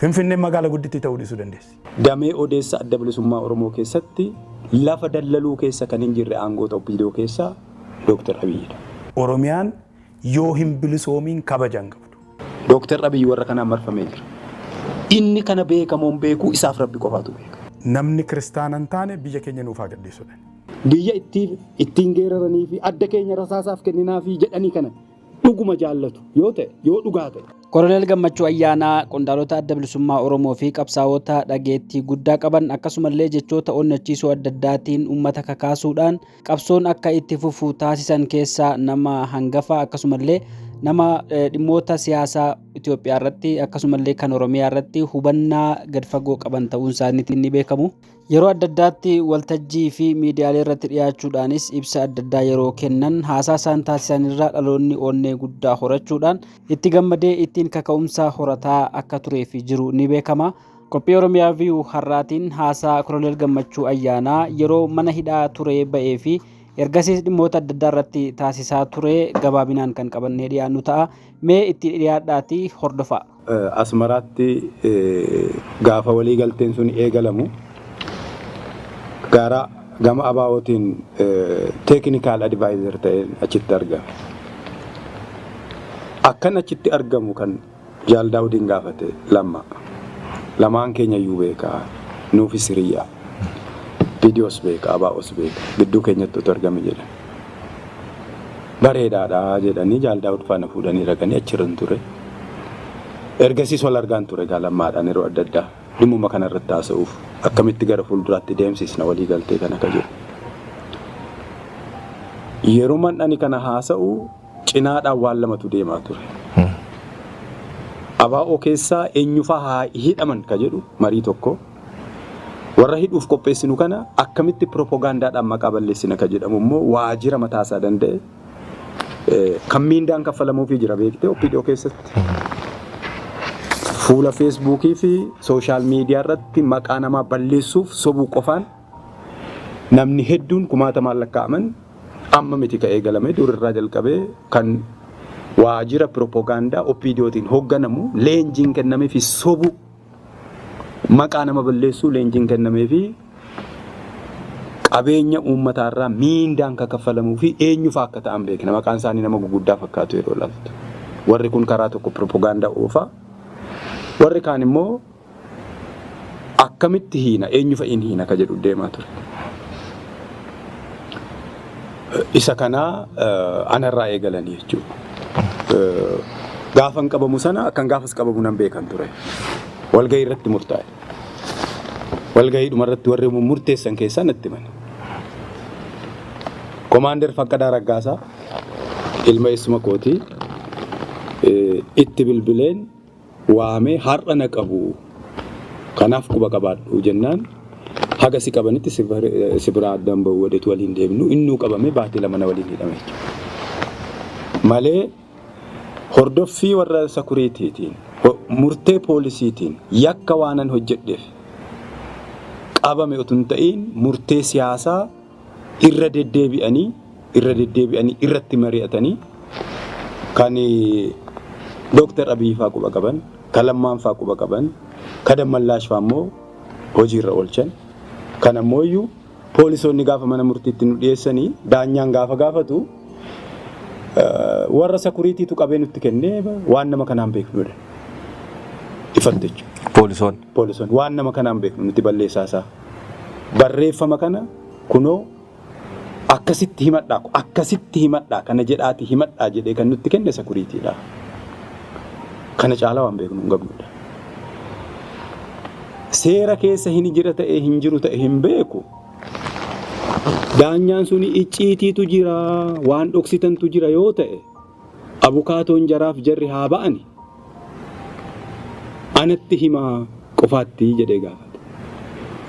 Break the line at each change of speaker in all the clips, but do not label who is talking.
Finfinnee magaalaa gudditti ta'uu dhiisuu dandeessi.
Damee odeessa adda bilisummaa Oromoo keessatti lafa dallaluu keessa kan hin jirre aangoota OPDO keessaa Dr. Abiyyiidha.
Oromiyaan yoo hin bilisoomiin kabaja hin qabdu.
Dr. Abiyyi warra kanaan marfamee jira. Inni kana beekamoon beekuu isaaf Rabbi qofaatu beeka.
Namni kiristaana hin taane biyya keenya nuuf haa gadhiisudha.
Biyya ittiin geeraranii fi adda keenya rasaasaaf kenninaa fi jedhanii kana dhuguma jaallatu yoo ta'e yoo dhugaa ta'e.
Koloneel Gammachuu Ayyaanaa qondaalota adda bilisummaa Oromoo fi qabsaa'ota dhageettii guddaa qaban akkasumallee jechoota onnachiisoo adda addaatiin uummata kakaasuudhaan qabsoon akka itti fufu taasisan keessaa nama hangafa akkasumallee nama dhimmoota siyaasaa Itoophiyaa irratti akkasumallee kan Oromiyaa irratti hubannaa gad fagoo qaban ta'uun isaaniitti ni beekamu. Yeroo adda addaatti waltajjii fi miidiyaalee irratti dhiyaachuudhaanis ibsa adda addaa yeroo kennan haasaa isaan taasisan irraa dhaloonni onnee guddaa horachuudhaan itti gammadee ittiin kaka'umsa horataa akka turee fi jiru ni beekama. Qophii Oromiyaa Viyuu har'aatiin haasaa Koloneel Gammachuu Ayyaanaa yeroo mana hidhaa turee ba'ee fi ergasiis dhimmoota adda addaa irratti taasisaa ture gabaabinaan kan qabannee dhiyaannu ta'a. Mee itti dhiyaadhaatii hordofaa.
Asmaraatti gaafa walii galteen sun eegalamu gara gama abaa'ootiin teeknikaal advaayizar ta'een achitti argame. Akkan achitti argamu kan Jaal Daawudiin gaafate lamaan keenya iyyuu beekaa nuufis hiriyyaa. Viidiyoos beeka abaa'oos beeka gidduu keenyatti otoo argame jedhan. Bareedaadha jedhanii Jaal Daawud faana fuudhanii dhaqanii achirran ture. Ergasiis wal argaan ture gaalammaadhaan yeroo adda addaa dhimma kana irratti haasa'uuf akkamitti gara fuulduraatti deemsisna walii galtee kana akka jiru. Yeroo man'ani kana haasa'u cinaadhaan waan lamatu deemaa ture. Abaa'oo keessaa eenyufaa haa hidhaman ka jedhu marii tokko. Warra hidhuuf qopheessinu kana akkamitti propagaandaadhaan maqaa balleessina ka jedhamu immoo waajjira mataasaa danda'e kan miindaan kaffalamuufii jira beektee OPDO keessatti. Fuula Feesbuukii fi sooshaal miidiyaa irratti maqaa namaa balleessuuf sobuu qofaan namni hedduun kumaatamaan lakkaa'aman amma miti ka'ee galame durirraa jalqabee kan waajjira propagaandaa OPDOtiin hoogganamu leenjiin kennamee fi sobuu maqaa nama balleessuu leenjiin kennamee fi qabeenya uummataarraa miindaan kakaffalamuu fi eenyufa akka ta'an beekna. Maqaan isaanii nama guguddaa fakkaatu yeroo ilaaltu. Warri kun karaa tokko propagaandaa oofaa. Warri kaan immoo akkamitti hiina eenyufa in hiina ka jedhu deemaa ture. Isa kanaa anarraa eegalanii jechuudha. Gaafan qabamu sana akkan gaafas qabamu nan beekan ture. Walgahii irratti murtaa'e. Walgahii dhumarratti warri murteessan keessaa natti himan. Komaander Faqqadaa Raggaasaa ilma eessuma kootii itti bilbileen waamee har'a na qabu kanaaf quba qabaadhu jennaan haga si qabanitti si biraa addaan bahu wadeetu waliin deemnu innuu qabame baatii lama na waliin hidhame malee hordoffii warra sakuriitiitiin murtee poolisiitiin yakka waanan hojjedheef qabame otun ta'in murtee siyaasaa irra deddeebi'anii irratti mari'atanii kan Dr. Abiyyi faa quba qaban kan Lammaan faa quba qaban kan Dammallaash faa immoo hojiirra oolchan kan ammoo poolisoonni gaafa mana murtiitti nu dhiyeessanii daanyaan gaafa gaafatu warra sakuriitiitu qabee nutti kennee waan nama kanaan beeknudha. Ifatte jechuudha. Poolisoonni waan nama kanaan beeknu nuti balleessaasaa barreeffama kana kunoo akkasitti himadhaa kana jedhaati himadhaa jedhee kan nutti kenne sakuriitiidha. Kana caalaa waan beeknu hin qabnudha. Seera keessa hin jiru ta'e hin beeku. Daanyaan suni icciitiitu jira waan dhoksitantu jira yoo ta'e abukaatoon jaraaf jarri haa ba'ani. Anatti himaa qofaatti jedhee gaafate.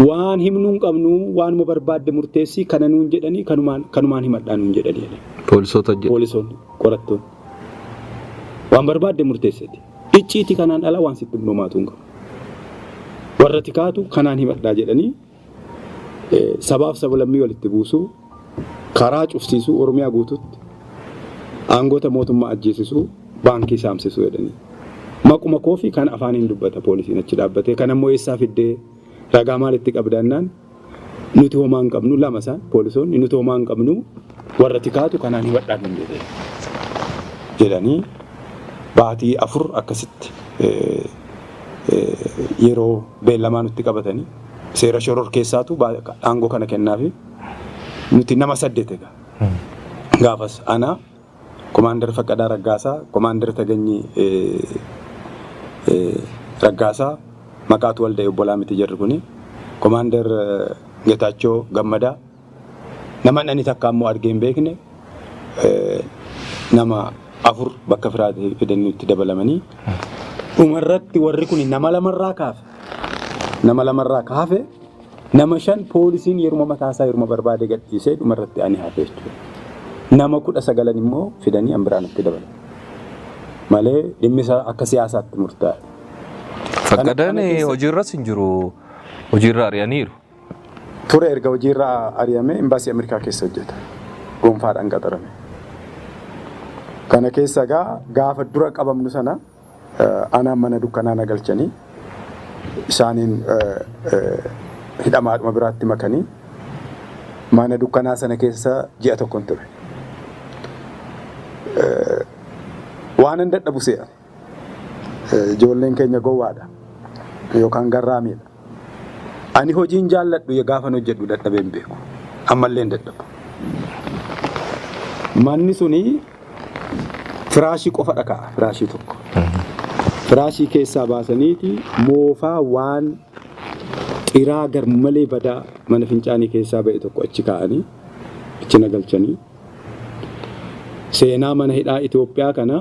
Waan himnuu hin qabnu waanuma barbaadde murteessii kana nuun jedhanii kanumaan himadhaa nuun jedhanii. Poolisoonni qorattoonni waan barbaadde murteessiti. Icciiti kanaan ala waan sitti dhumaatu hin qabu. Warra tikaatu kanaan himadhaa jedhanii sabaaf sablammii walitti buusuu karaa cufsiisuu Oromiyaa guututti aangoota mootummaa ajjeesisuu baankii saamsisuu jedhanii Maquma koo fi kan afaaniin dubbata poolisiin achi dhaabbatee kan ammoo eessaa fiddee ragaa maalitti qabdannaan nuti homaa hin qabnu lama isaan poolisoonni nuti homaa hin qabnu warra tikaatu kanaan hibadhaan hin jedhanii baatii 4 akkasitti yeroo beellamaa nutti qabatanii seera shoror keessaatu aangoo kana kennaafi nuti nama 8 egaa gaafas ana Commander Faqqadaa Raggaasaa Commander Taganyii Raggaasaa maqaatu walda obbolaa miti jirru kuni Commander Getaachoo Gammadaa nama nani takka ammoo argee hin beekne nama 4 bakka firaatee fidanii itti dabalamanii dhumarratti warri kun nama lamarraa kaafe nama 5 poolisiin yeruma mataasaa yeruma barbaade gadhiisee dhumarratti ani hafe jechuudha. Nama 19 immoo fidanii ambiraanitti dabalan malee dhimmi isaa akka siyaasaatti murtaa'e.
Faqqadaan hojiirras hin jiru hojiirra ari'aniiru.
Ture erga hojiirra ari'ame imbaasii Ameerikaa keessa hojjeta. Gonfaadhaan qaxarame. Kana keessa gaafa dura qabamnu sana anaan mana dukkanaa nagalchanii isaaniin hidhamaadhuma biraatti makanii mana dukkanaa sana keessa ji'a tokkoon ture. Waan hin dadhabu se'a. Ijoolleen keenya gowwaadha yookaan garraamiidha. Ani hojiin jaalladhu gaafan hojjedhu dadhabee hin beeku. Ammallee hin dadhabu. Manni suni firaashii qofa dhakaa firaashii tokko. Firaashii keessaa baasaniiti moofaa waan xiraa garmalee badaa mana fincaanii keessaa ba'e tokko achi kaa'anii achi nagalchanii seenaa mana hidhaa Itoophiyaa kana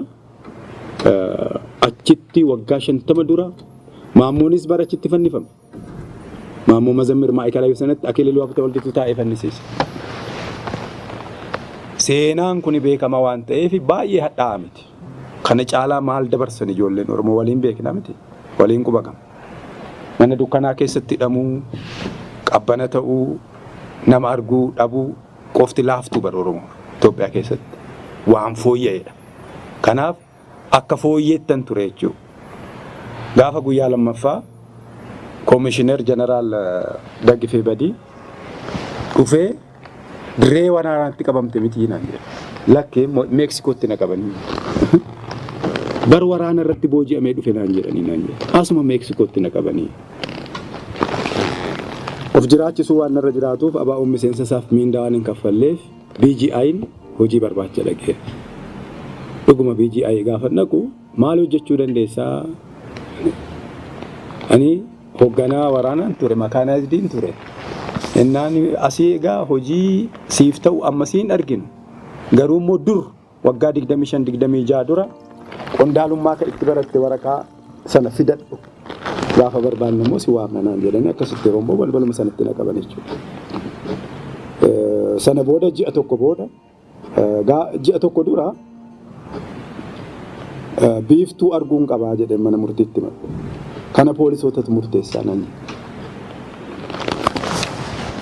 achitti waggaa 50 dura Maammoonis bara achitti fannifame. Maammoo Mazammir Maayikalaayii sanatti Akeeliluu Abta Walditu taa'ee fannisiise. Seenaan kun beekama waan ta'eef baay'ee hadhaa'aa miti. Kana caalaa maal dabarsan ijoolleen Oromoo waliin beekna miti. Waliin quba qabna. Mana dukkanaa keessatti hidhamuu, qabbana ta'uu, nama arguu dhabuu qofti laaftuu bara Oromoo Itoophiyaa keessatti waan fooyya'edha. Kanaaf akka fooyyeettan ture jechuudha. Gaafa guyyaa lammaffaa Commissioner General Daggifee Badii dhufee dirree waraanaatti qabamte miti naan jedhe. Lakkee Meeksikootti na qabanii. Bar waraana irratti booji'amee dhufe naan jedhanii naan jedhe. Asuma Meeksikootti na qabanii. Of jiraachisuu waan irra jiraatuuf abaa'uun miseensa isaaf miindaa waan hin kaffalleef BGI'n hojii barbaacha dhaqee. Dhuguma BGI gaafa dhaqu maal hojjechuu dandeessaa? Ani hoogganaa waraanaan ture makaanaayizdiin ture. Innaan asii egaa hojii siif ta'u ammasiin arginu. Garuu immoo dur waggaa 25-26 dura qondaalummaa kan itti baratte waraqaa sana fidadhu. Gaafa barbaanne immoo si waamna naan jedhanii akkasitti romboo balbaluma sanatti na qaban jechuudha. Sana booda ji'a tokko dura biiftuu arguun qabaa jedhee mana murtiitti madde. Kana poolisootatu murteessaa nanni.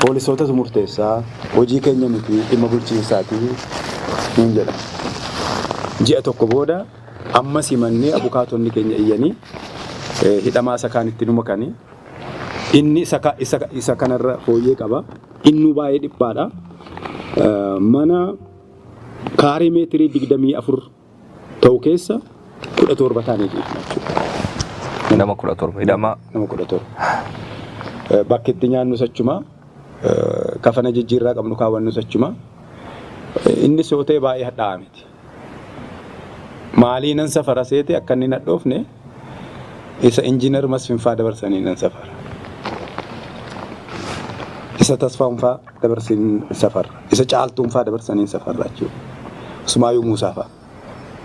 Poolisootatu murteessaa hojii keenya miti dhimma bulchiinsaati nuun jedha. Ji'a tokko booda ammas himannee abukaatonni keenya iyyanii hidhamaa isa kaan itti numakanii inni isa kanarra fooyyee qaba. Innuu baay'ee dhiphaadha. Mana kaarii meetirii 24 ta'u keessa 17 taanee jechuudha.
Nama 17 hidhamaa.
Nama 17. Bakki itti nyaannu sachuma kafana jijjiirraa qabnu kaawwannu sachuma. Inni sootee baay'ee hadhaa'aa miti. Maalii nan safara seete akka inni nadhoofne isa injiinar Masfinfaa dabarsanii nan safara. Isa Tasfaanfaa dabarsanii safarra. Isa Caaltuunfaa dabarsanii safarra jechuudha. Usmaayuu Muusaafaa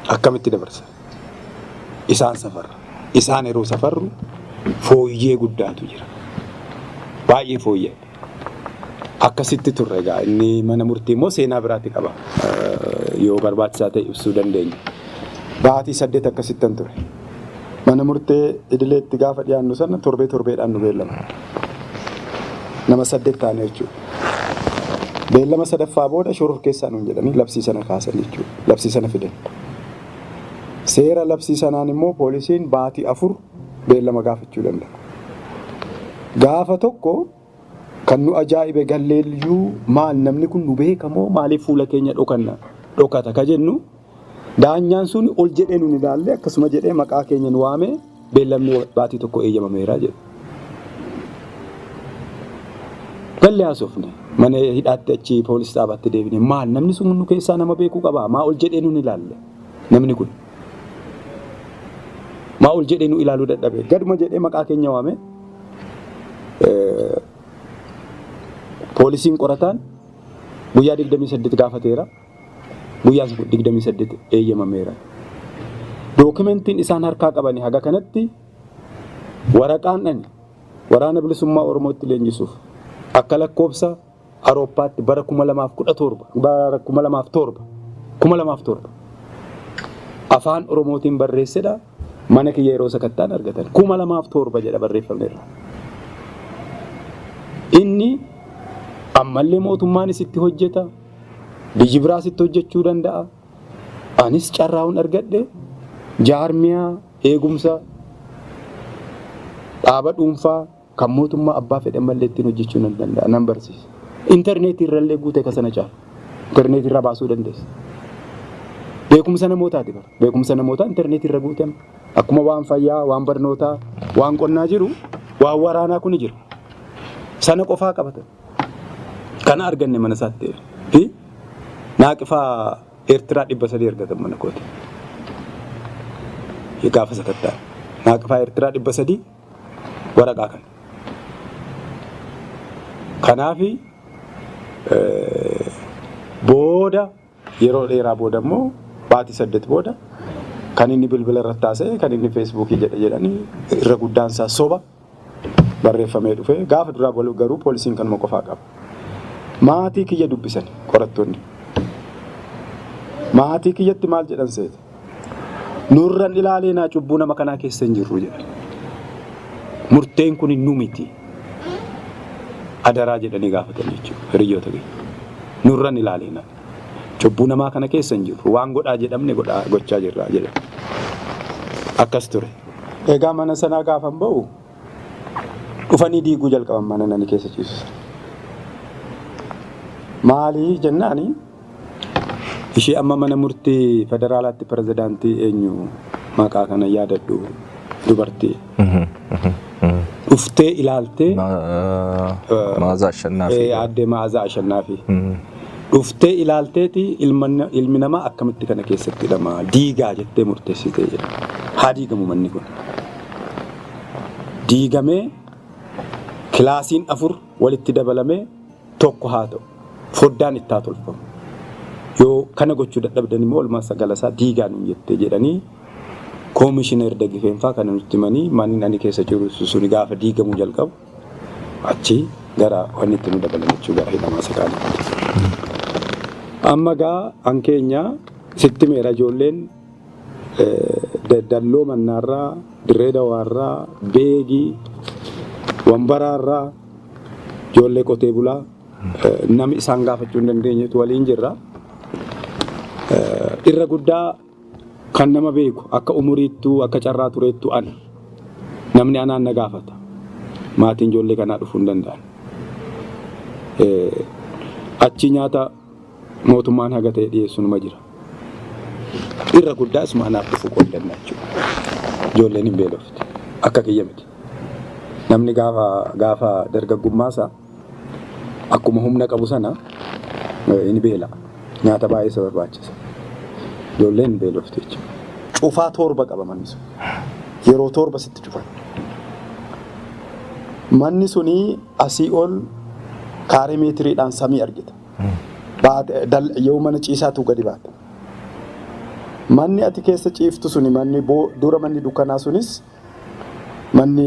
akkamitti dabarsa? Isaan safarra. Isaan yeroo safarru fooyyee guddaatu jira. Baay'ee fooyyee. Akkasitti turre egaa inni mana murtii immoo seenaa biraatti qaba. Yoo barbaachisaa ta'e ibsuu dandeenya. Baatii 8 akkasittan ture. Mana murtee idileetti gaafa dhiyaannu sana torbeedhaan nu beellama. Nama 8 taane jechuudha. Beellama sadaffaa booda shoror keessaa nuun jedhanii labsii sana kaasan jechuudha. Labsii sana fidan. Seera labsii sanaan immoo poolisiin baatii 4 beellama gaafachuu danda'a. Gaafa tokko kan nu ajaa'ibe galleeyyuu maal namni kun nu beekamoo maaliif fuula keenya dhokata ka jennu daanyaan sun ol jedhee nu ilaalle akkasuma jedhee maqaa keenya nu waame beellamni baatii tokko eeyyamameera jedhu. Gallee haasofne mana hidhaatti achi poolisii dhaabaatti deebine maal namni sun nu keessaa nama beekuu qaba maa ol jedhee nu ilaalle namni kun maa ol jedhee nu ilaaluu dadhabe gaduma jedhee maqaa keenya waame poolisiin qorataan guyyaa 28 gaafateera guyyaa 28 eeyyamameera. Dookumentiin isaan harkaa qabanii haga kanatti waraqaan dhani waraana bilisummaa Oromootti leenjisuuf akka lakkoofsa Awurooppaatti bara 2007 afaan Oromootiin barreessedha mana kiyya yeroo sakattaan argatan 2007 jedha barreeffameera. Inni ammallee mootummaan isitti hojjeta biyyi biraas itti hojjechuu danda'a. Anis carraa'uun argadhe jaarmiyaa eegumsa dhaaba dhuunfaa kan mootummaa abbaa fedhan mallee ittiin hojjechuu nan danda'a nan barsiisa. Intarneetii irrallee guute kasana caala. Intarneetii irra baasuu dandeessa. Beekumsa namootaati bara. Beekumsa namootaa intarneetii irra guutame. Akkuma waan fayyaa, waan barnootaa, waan qonnaa jiru, waan waraanaa kun jira. Sana qofaa qabatan. Kana arganne mana isaatti. Fi naaqifaa Eertiraa 300 argatan mana kooti. Gaafa sakattaa. Naaqifaa Eertiraa 300 waraqaa kana. Kanaafi booda yeroo dheeraa booda immoo baatii 8 booda kan inni bilbila irratti taasise kan inni feesbuukii jedhanii irra guddaan isaa soba barreeffamee dhufe gaafa duraa garuu poolisiin kanuma qofaa qaba. Maatii kiyya dubbisan qorattoonni. Maatii kiyyatti maal jedhan seete? Nurran ilaalee naa cubbuu nama kanaa keessa hin jirru jedhan. Murteen kun nu miti. Adaraa jedhanii gaafatan jechuudha hiriyoota keenya. Nurran ilaalee naa cubbuu namaa kana keessa hin jirru waan godhaa jedhamne gochaa jirra jedhan. Akkas ture. Egaa mana sanaa gaafan ba'u dhufanii diiguu jalqaban mana nani keessa ciisu. Maali jennaani ishee amma mana murtii federaalaatti pirezidaantii eenyu maqaa kana yaadadhu dubartii. Dhuftee ilaaltee
Ma'aazaa Ashannaafi.
Aadde Ma'aazaa Ashannaafi. Dhuftee ilaalteeti ilmi namaa akkamitti kana keessatti hidhama diigaa jettee murteessitee jedha. Haa diigamu manni kun. Diigamee kilaasiin 4 walitti dabalamee tokko haa ta'u. Foddaan itti haa tolfamu. Yoo kana gochuu dadhabdan immoo olmaa sagalasaa diigaan jettee jedhanii koomishinar Daggifeenfaa kana nutti himanii manni ani keessa jiru suni gaafa diigamuu jalqabu achi gara wanni itti nu dabalan jechuu gara hidhamaa sakaalitti. Amma gaa hankeenya sitti meera ijoolleen dalloo mannaarraa, dirree dawaarraa, beegii, wambaraarraa, ijoollee qotee bulaa namni isaan gaafachuu hin dandeenyetu waliin jirra. Irra guddaa kan nama beeku akka umuriittuu akka carraa tureettu ana. Namni anaan na gaafata. Maatiin ijoollee kanaa dhufuu hin danda'an. Achi nyaata mootummaan haga ta'e dhiyeessu numa jira. Irra guddaa isuma anaaf dhufuu qooddanna jechuudha. Ijoolleen hin beelofti. Akka kiyya miti. Namni gaafa dargaggummaasaa akkuma humna qabu sana inni beela. Nyaata baay'ee isa barbaachisa. Ijoolleen hin beelofti jechuudha. Cufaa torba qaba manni sun. Yeroo torba sitti cufan. Manni sunii asii ol kaaree meetiriidhaan samii argita. Yoo mana ciisaatu gadi baata. Manni ati keessa ciiftu suni manni dura manni dukkanaa sunis manni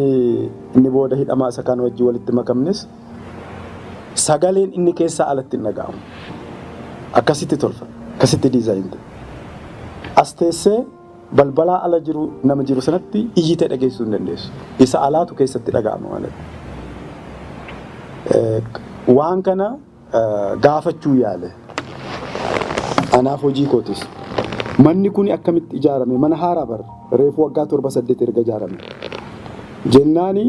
inni booda hidhamaa isa kan wajji walitti makamnes sagaleen inni keessaa alatti hin dhaga'amu. Akkasitti tolfa. Akkasitti diizaayinta. As teessee balbalaa ala jiru nama jiru sanatti iyyitee dhageessuu hin dandeessu. Isa alaatu keessatti dhaga'ama malee. Waan kana gaafachuu yaale. Anaaf hojii kootis. Manni kun akkamitti ijaarame? Mana haaraa bara reefu waggaa 7-8 erga ijaarame. Jennaani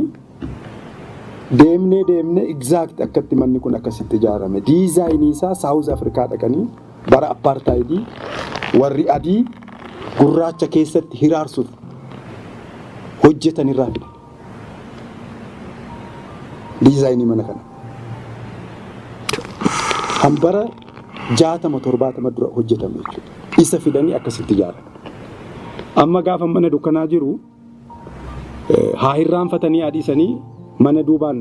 deemnee exact akkatti manni kun akkasitti ijaarame. Diizaayinii isaa South Africa dhaqanii bara apartheid warri adii gurraacha keessatti hiraarsuuf hojjetan irraa fide. Diizaayinii mana kana. Hambara 60-70 dura hojjetame jechuudha. Isa fidanii akkasitti ijaaran. Amma gaafa mana dukkanaa jiru haa hirraanfatanii adiisanii mana duubaan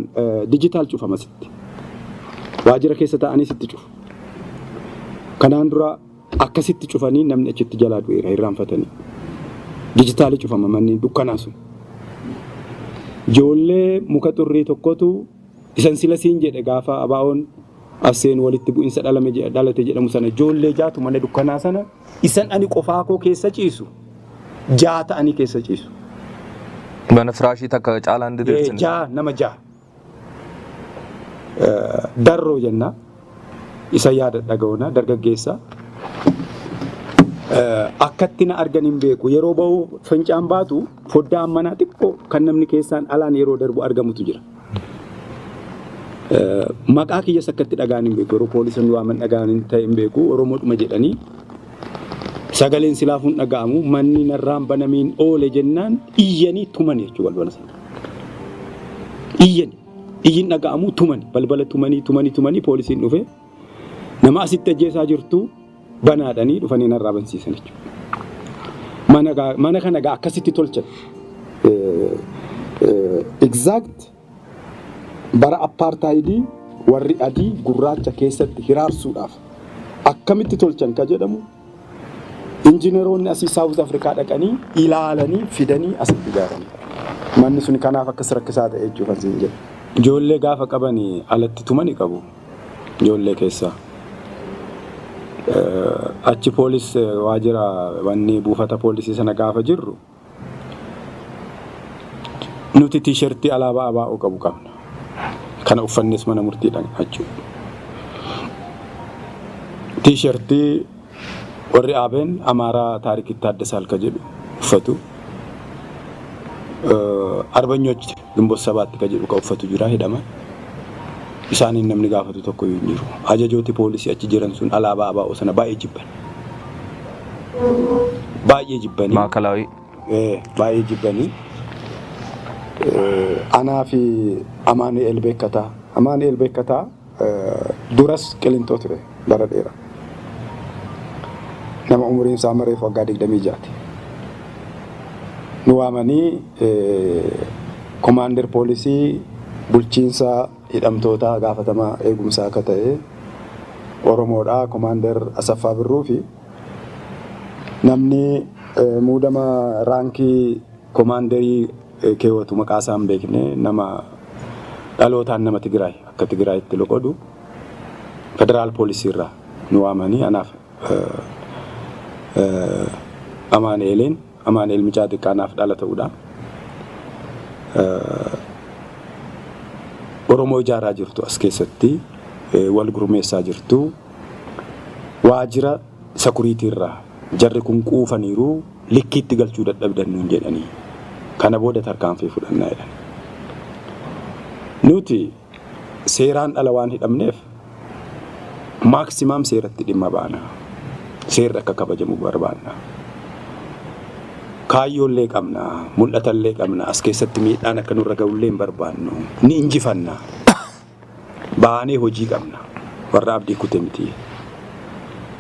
digital cufama sitti. Waajjira keessa taa'anii sitti cufu. Kanaan dura akkasitti cufanii namni achitti jalaa du'eera hirraanfatanii. Digitaali cufama manni dukkanaa sun. Ijoollee muka xurrii tokkotu isan sila siin jedhe gaafa abaa'oon aseen walitti bu'insa dhalate jedhamu sana ijoollee jaatu mana dukkanaa sana isan ani qofaa koo keessa ciisu. Jaata ani keessa ciisu.
Mana firaashii takka caalaan diriirsin.
Nama jaa. Darroo jenna. Isa yaada dhaga'uuna dargaggeessa. Akkatti na argan hin beeku. Yeroo bahu fincaan baatu foddaan manaa xiqqoo kan namni keessaan alaan yeroo darbu argamutu jira. Maqaa kiyyas akkatti dhagaan hin beeku. Yeroo poolisoonni waaman dhagaan hin ta'e hin beeku. Oromoodhuma jedhanii. Sagaleen silaafuun dhaga'amu manni narraan banamiin oole jennaan iyyanii tumani jechuudha balbala sana. Iyyin dhaga'amu tumani balbala tumanii poolisiin dhufe nama asitti ajjeesaa jirtu banaadhanii dhufanii narraa bansiisan jechuudha. Mana kana gaa akkasitti tolchan. Exact bara apartheid warri adii gurraacha keessatti hiraarsuudhaaf akkamitti tolchan ka jedhamu. Injineroonni asii South Africa dhaqanii ilaalanii fidanii asitti ijaaranii. Manni sun kanaaf akkas rakkisaa ta'e jechuudha siin jedhu. Ijoollee gaafa qabanii alatti tumani qabu. Ijoollee keessaa. Achi poolis waajjira wanni buufata poolisii sana gaafa jirru nuti tiishertii alaabaa abaa'oo qabu qabna. Kana uffannes mana murtiidhaan jechuudha. Tiishertii warri abeen amaaraa taarikitti adda saalka jedhu uffatu. Arbanyoochi Gimboo 7 ka jedhu ka uffatu jira hidhama. Isaaniin namni gaafatu tokko hin jiru. Ajajooti poolisii achi jiran sun alaabaa abaa'oo sana baay'ee jibban. Baay'ee jibbanii.
Maakalaawii.
Baay'ee jibbanii. Anaa fi Amaanu'eel Beekkataa. Amaanu'eel Beekkataa duras qilintoo ture bara dheeraa. Nama umuriin isaa mareef waggaa 26. Nu waamanii komaander poolisii bulchiinsa hidhamtoota gaafatamaa eegumsaa akka ta'e Oromoodhaa komaander Asaffaa Birruu fi namni muudama raankii komaanderii keewwatu maqaa isaa hin beekne nama dhalootaan nama Tigraay akka Tigraayitti loqodu federaal poolisii irraa nu waamanii anaaf Amaanu'eel mucaa xiqqaanaaf dhala ta'uudha. Oromoo ijaaraa jirtu as keessatti wal gurmeessaa jirtu waajjira sakuriitii irraa jarri kun quufaniiru likkiitti galchuu dadhabdannuun jedhanii kana booda tarkaanfii fudhannaa jedhan. Nuti seeraan ala waan hidhamneef maaksimaam seeratti dhimma baana. Seerri akka kabajamu barbaanna. Kaayyoollee qabna, mul'atallee qabna, as keessatti miidhaan akka nurra ga'ullee hin barbaannu. Ni injifanna. Baanee hojii qabna. Warra abdii kute miti.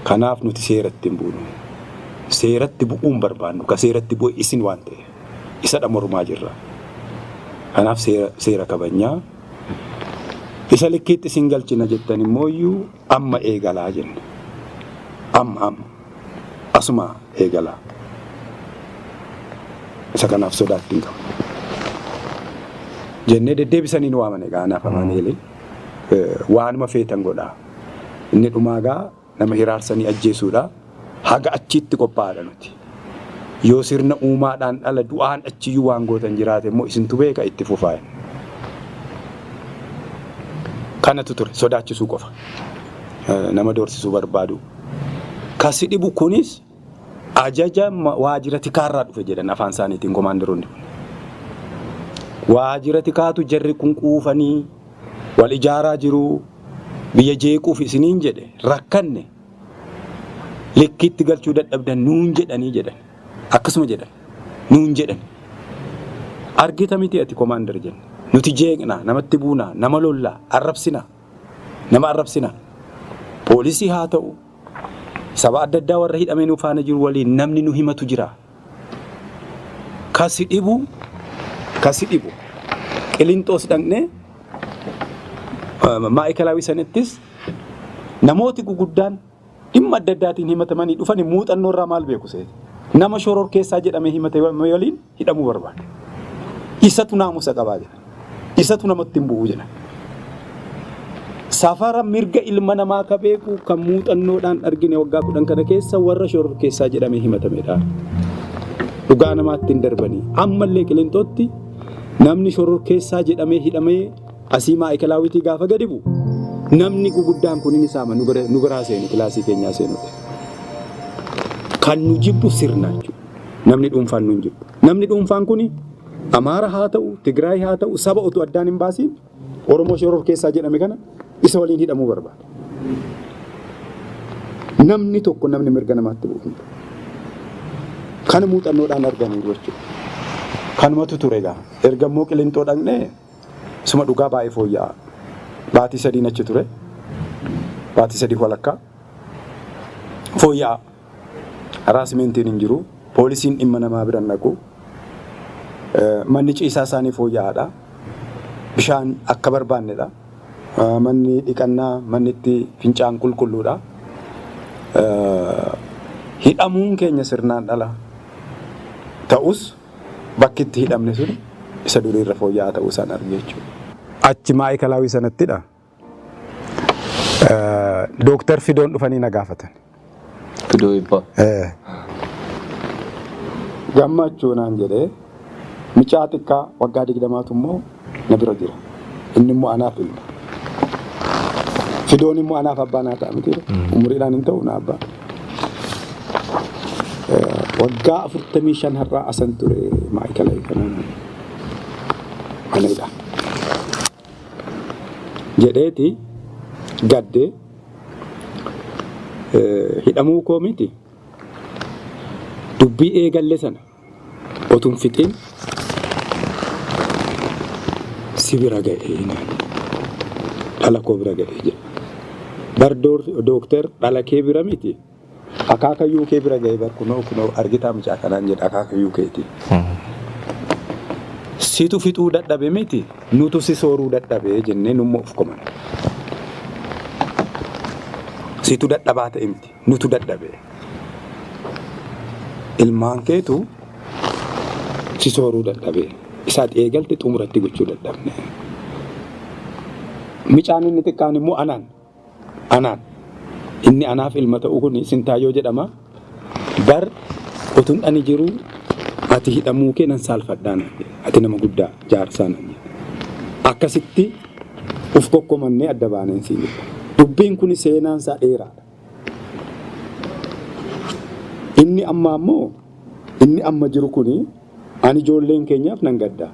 Kanaaf nuti seeratti hin buunu. Seeratti bu'uun barbaannu. Ka seeratti bu'e isin waan ta'e. Isadha mormaa jirra. Kanaaf seera kabajnaa. Isa likkiitti isin galchina jettan immooyyuu amma eegalaa jenna. Amma asuma eegalaa. Isa kanaaf sodaatti hin qabu. Jennee deddeebisanii nu waamane gaanaaf Amaanu'eel waanuma feetan godhaa. Inni dhumaagaa nama hiraarsanii ajjeesuudha. Haga achiitti qophaa'aadha nuti. Yoo sirna uumaadhaan dhala du'aan achiyyuu waan gootan jiraate immoo isintu beeka itti fufaa. Kanatu ture sodaachisuu qofa. Nama doorsisuu barbaadu. Kasi dhibu kunis ajaja waajjira tikaarraa dhufe jedhan afaan isaaniitiin komaandaroonni. Waajjira tikaatu jarri kun quufanii wal ijaaraa jiru biyya jeequuf isiniin jedhe rakkanne likkiitti galchuu dadhabdan nuun jedhanii jedhan akkasuma jedhan nuun jedhan argita miti ati komaandar jenna nuti jeeqna namatti buuna nama lolla arrabsina nama arrabsina poolisii haa ta'u saba adda addaa warra hidhamee nu faana jiru waliin namni nu himatu jira kasi dhibu Qilinxoos dhaqnee maayikalaawii sanattis namooti guguddaan dhimma adda addaatiin himatamanii dhufanii muuxannoo irraa maal beeku seeti nama shoror keessaa jedhamee himate waliin hidhamuu barbaada isatu naamusa qabaa jedha isatu namatti hin bu'u jedha safara mirga ilma namaa ka beeku kan muuxannoodhaan argine waggaa 10 kana keessa warra shoror keessaa jedhamee himatamedha dhugaa namaatti hin darbanii ammallee Qilinxootti namni shoror keessaa jedhamee hidhamee asii maayikalaawwitii gaafa gadi bu'u namni guguddaan kun inni saama nu biraa seenu kilaasii keenyaa seenu kan nu jibbu sirna namni dhuunfaan nu jibbu namni dhuunfaan kun Amaara haa ta'u Tigraay haa ta'u saba utuu addaan hin baasiin Oromoo shoror keessaa jedhame kana isa waliin hidhamuu barbaada namni tokko namni mirga namaatti bu'u kan muuxannoodhaan argamu jechuudha kanumatu ture egaa ergammoo Qilinxoo dhaqnee suma dhugaa baay'ee fooyya'aa baatii 3 achi ture baatii 3 walakkaa fooyya'aa haraasmentiin hin jiru poolisiin dhimma namaa biraan naqu manni ciisaa isaanii fooyya'aadha bishaan akka barbaannedha manni dhiqannaa manni itti fincaan qulqulluudha hidhamuun keenya sirnaan dhala ta'us bakki itti hidhamne sun isa duriirra fooyya'aa ta'uu isaan arge jechuudha. Achi maayikalaawii sanattidha. Dooktar Fidoon dhufanii na gaafatan.
Fidoo Ibbaa.
Gammachuu naan jedhee mucaa xiqqaa waggaa 20tu immoo na bira jira. Inni immoo anaaf ilma. Fidoon immoo anaaf abbaa naa ta'a miti. Umuriidhaan hin ta'u na abbaa. Waggaa 45 har'aa asan ture maayikalaawii kanadha. Jedheeti gaddee hidhamuu koo miti dubbii eegalle sana otuun fixiin si bira ga'ee dhala koo bira ga'ee jedha bar dooktar dhala kee bira miti akaakayyuu kee bira ga'ee bar kunoo argitaa mucaa kanaan jedha akaakayyuu keeti situ fixuu dadhabe miti nutu si sooruu dadhabe jennee nummoo of koman situ dadhabaa ta'e miti nutu dadhabe ilmaan keetu si sooruu dadhabe isaati eegalte xumuratti gochuu dadhabne micaan inni xiqqaan immoo anaan inni anaaf ilma ta'u kun Sintaayyoo jedhama bar utuun ani jiru ati hidhamuu kee nan saalfadhaan ati nama guddaa jaarsaan akkasitti uf kokkomannee adda baaneen siin dubbiin kun seenaan isaa dheeraadha inni amma jiru kun ani ijoolleen keenyaaf nan gaddaa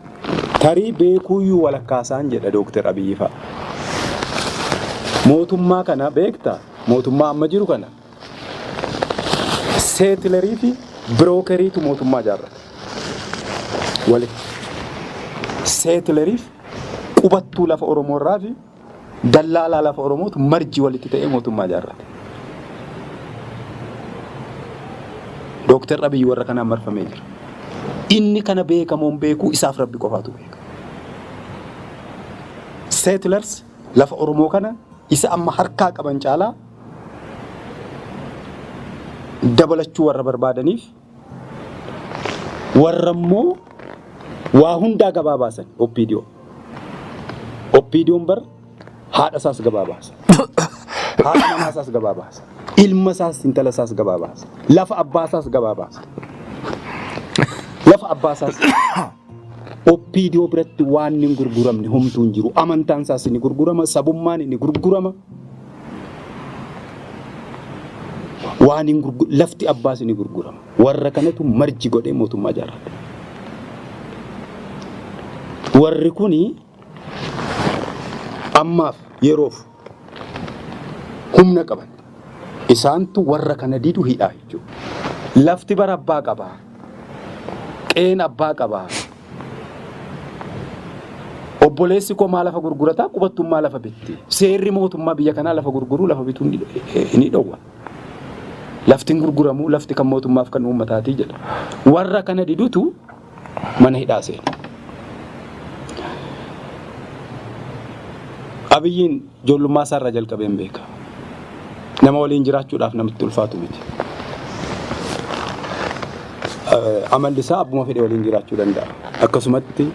tarii beekuuyyuu walakkaasaan jedha Dooktar Abiyyi fa'a mootummaa kana beektaa mootummaa amma jiru kana seetilerii fi birookeeriitu mootummaa jaarrata walitti seetileriif qubattuu lafa Oromoo irraa fi dallaalaa lafa Oromootu marji walitti ta'ee mootummaa jaarrate. Dooktar Abiyyi warra kanaan marfamee jira. Inni kana beekamoon beekuu isaaf Rabbi qofaatu beeka. Seetilers lafa Oromoo kana isa amma harkaa qaban caalaa dabalachuu warra barbaadaniif warra immoo waa hundaa gabaa baasan Oppiidiyoon bar haadha isaas gabaa baasa haadha manaa isaas gabaa baasa ilma isaas intala isaas gabaa baasa lafa abbaa isaas gabaa baasa lafa abbaa isaas Oppiidiyoo biratti waan hin gurguramne homtuu hin jiru amantaan isaas ni gurgurama sabummaan ni gurgurama waan lafti abbaas ni gurgurama. Warra kanatu marji godhee mootummaa ijaarrate. Warri kuni ammaaf yeroof humna qaban. Isaantu warra kana didu hidhaa jechuudha. Lafti bara abbaa qabaa. Qeen abbaa qabaa. Obboleessi koo maal lafa gurgurataa qubattummaa lafa bitti. Seerri mootummaa biyya kanaa lafa gurguruu lafa bituu ni dhowwa. Lafti gurguramuu lafti kan mootummaaf kan uummataatii jedha. Warra kana didutu mana hidhaa seena. Abiyyiin ijoollummaa isaarraa jalqabeen beeka. Nama waliin jiraachuudhaaf namatti ulfaatu miti. Amalli isaa abbuma fedhe waliin jiraachuu danda'a. Akkasumatti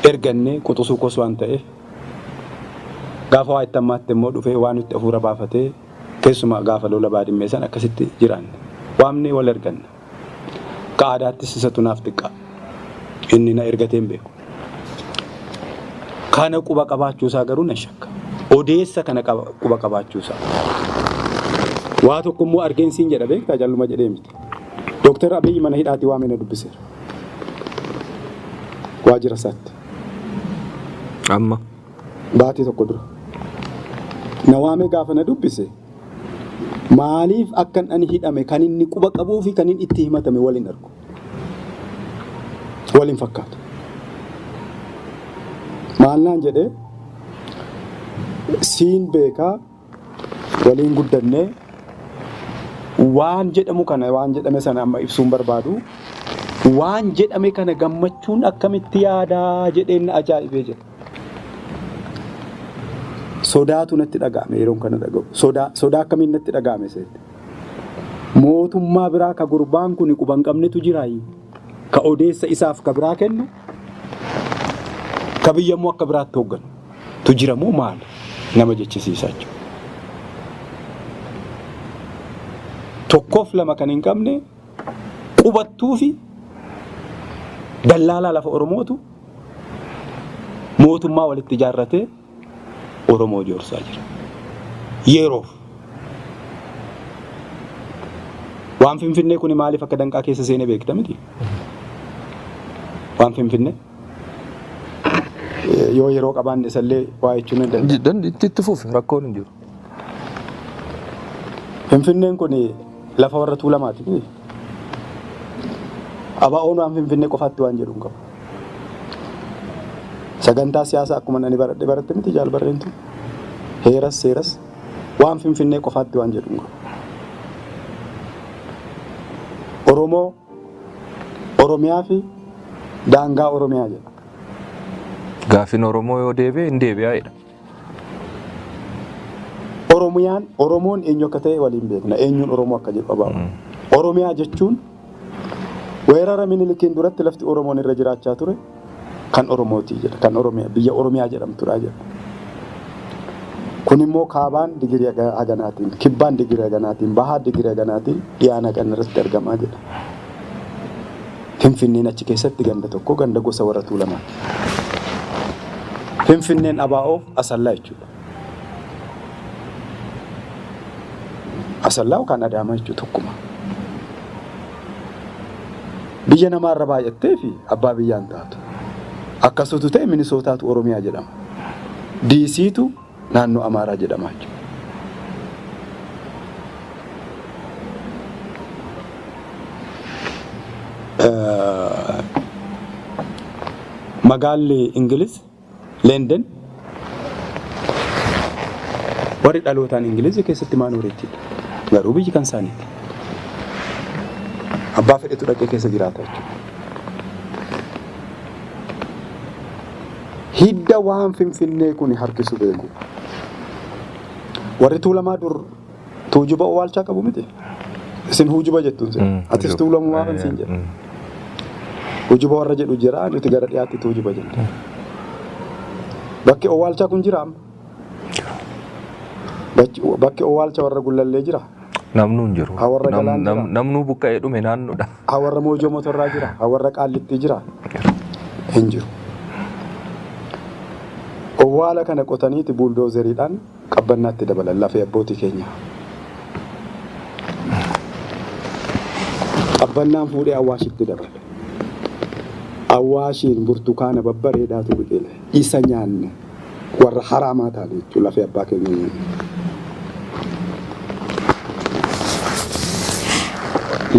ergannee quxisuu kos waan ta'eef gaafa waa itti ammaatti immoo dhufee waan itti hafuura baafatee keessumaa gaafa lola baadimmee san akkasitti jiraanne. Waamnee wal erganna. Ka aadaattis isatu naaf xiqqaa. Inni na ergateen beeku. Kana quba qabaachuusaa garuu na shakka. Odeessa kana quba qabaachuusaa. Waa tokko immoo argeensiin jedha beektaa jalluma jedhee miti. Dooktar Abiyyi mana hidhaatti waamee na dubbiseera. Waajjira isaatti.
Amma.
Baatii tokko dura. Na waamee gaafa na dubbise maaliif akkan ani hidhame kan inni quba qabuu fi kan inni itti himatame waliin argu. Waliin fakkaatu. Maal naan jedhee siin beekaa waliin guddannee waan jedhamu kana waan jedhame sana amma ibsuun barbaadu waan jedhame kana gammachuun akkamitti yaadaa jedheen na ajaa'ibee jedha. Sodaatu natti dhaga'ame yeroon kana dhaga'u. Sodaa akkamiin natti dhaga'ame seete. Mootummaa biraa ka gurbaan kun quban qabnetu jiraayi. Ka odeessa isaaf ka biraa kennu. Ka biyyammoo akka biraatti hoogganu. Tu jiramoo maali? Nama jechisiisaa jechuudha. Tokkoof lama kan hin qabne qubattuu fi dallaalaa lafa Oromootu mootummaa walitti ijaarratee Oromoo joorsaa jira. Yeroof. Waan Finfinnee kun maaliif akka danqaa keessa seenee beekta miti? Waan Finfinnee yoo yeroo qabaanne isallee waa jechuun hin danda'u.
Itti fufi rakkoon hin jiru.
Finfinneen kun lafa warra Tuulamaati. Abaa'oon waan Finfinnee qofaatti waan jedhu hin qabu. Sagantaa siyaasaa akkuma nani baratte miti jaalbarreentu. Heeras seeras waan Finfinnee qofaatti waan jedhu hin qabu. Oromoo, Oromiyaa fi daangaa Oromiyaa jedha.
Gaafin Oromoo yoo deebi'e hin deebi'aadha.
Oromoon eenyu akka ta'e waliin beekna. Eenyuun Oromoo akka jedhu abaa'u. Oromiyaa jechuun weerara Minilikiin duratti lafti Oromoon irra jiraachaa ture kan Oromooti jedha. Kan Oromiyaa biyya Oromiyaa jedhamtudha jedha. Kun immoo kaabaan digirii haganaatiin, kibbaan digirii haganaatiin, bahaa digirii haganaatiin dhiyaana kan irratti argamaa jedha. Finfinneen achi keessatti ganda tokko ganda gosa warra Tuulamaati. Finfinneen abaa'oof asallaa jechuudha. Asallaa kan Adaamaa jechuudha tokkuma. Biyya namaarra baay'attee fi abbaa biyyaan taatu. Akkasutu ta'e Minisootaatu Oromiyaa jedhama. Diisiitu naannoo Amaaraa jedhama jechuudha. Magaalli Ingiliz London warri dhalootaan Ingiliz keessatti maanooreettidha. Garuu biyyi kan isaaniiti. Abbaa fedhetu dhaqee keessa jiraata jechuudha. Hidda waan Finfinnee kun harkisu beeku. Warri Tuulamaa dur tuujuba owwaalchaa qabu miti. Isin huujuba jettuun sin. Atis tuulamumaa kan siin jedha. Huujuba warra jedhu jira nuti gara dhiyaatti tuujuba jenna. Bakki owwaalchaa kun jira amma. Bakki owwaalcha warra gullallee jira.
Namnu hin jiru.
Hawarra galaan jira.
Namnu buqqa'ee dhume naannoodha.
Hawarra moojoo motorraa jira. Hawarra qaallittii jira. Hin jiru. Owwaala kana qotaniiti buuldoozeriidhaan qabbannaatti dabalan lafee abbootii keenya. qabbannaan fuudhee Awwaashitti dabale. Awwaashiin burtukaana babbareedaatu biqile. Isa nyaanne warra haraamaa ta'an jechuudha lafee abbaa keenya nyaanne.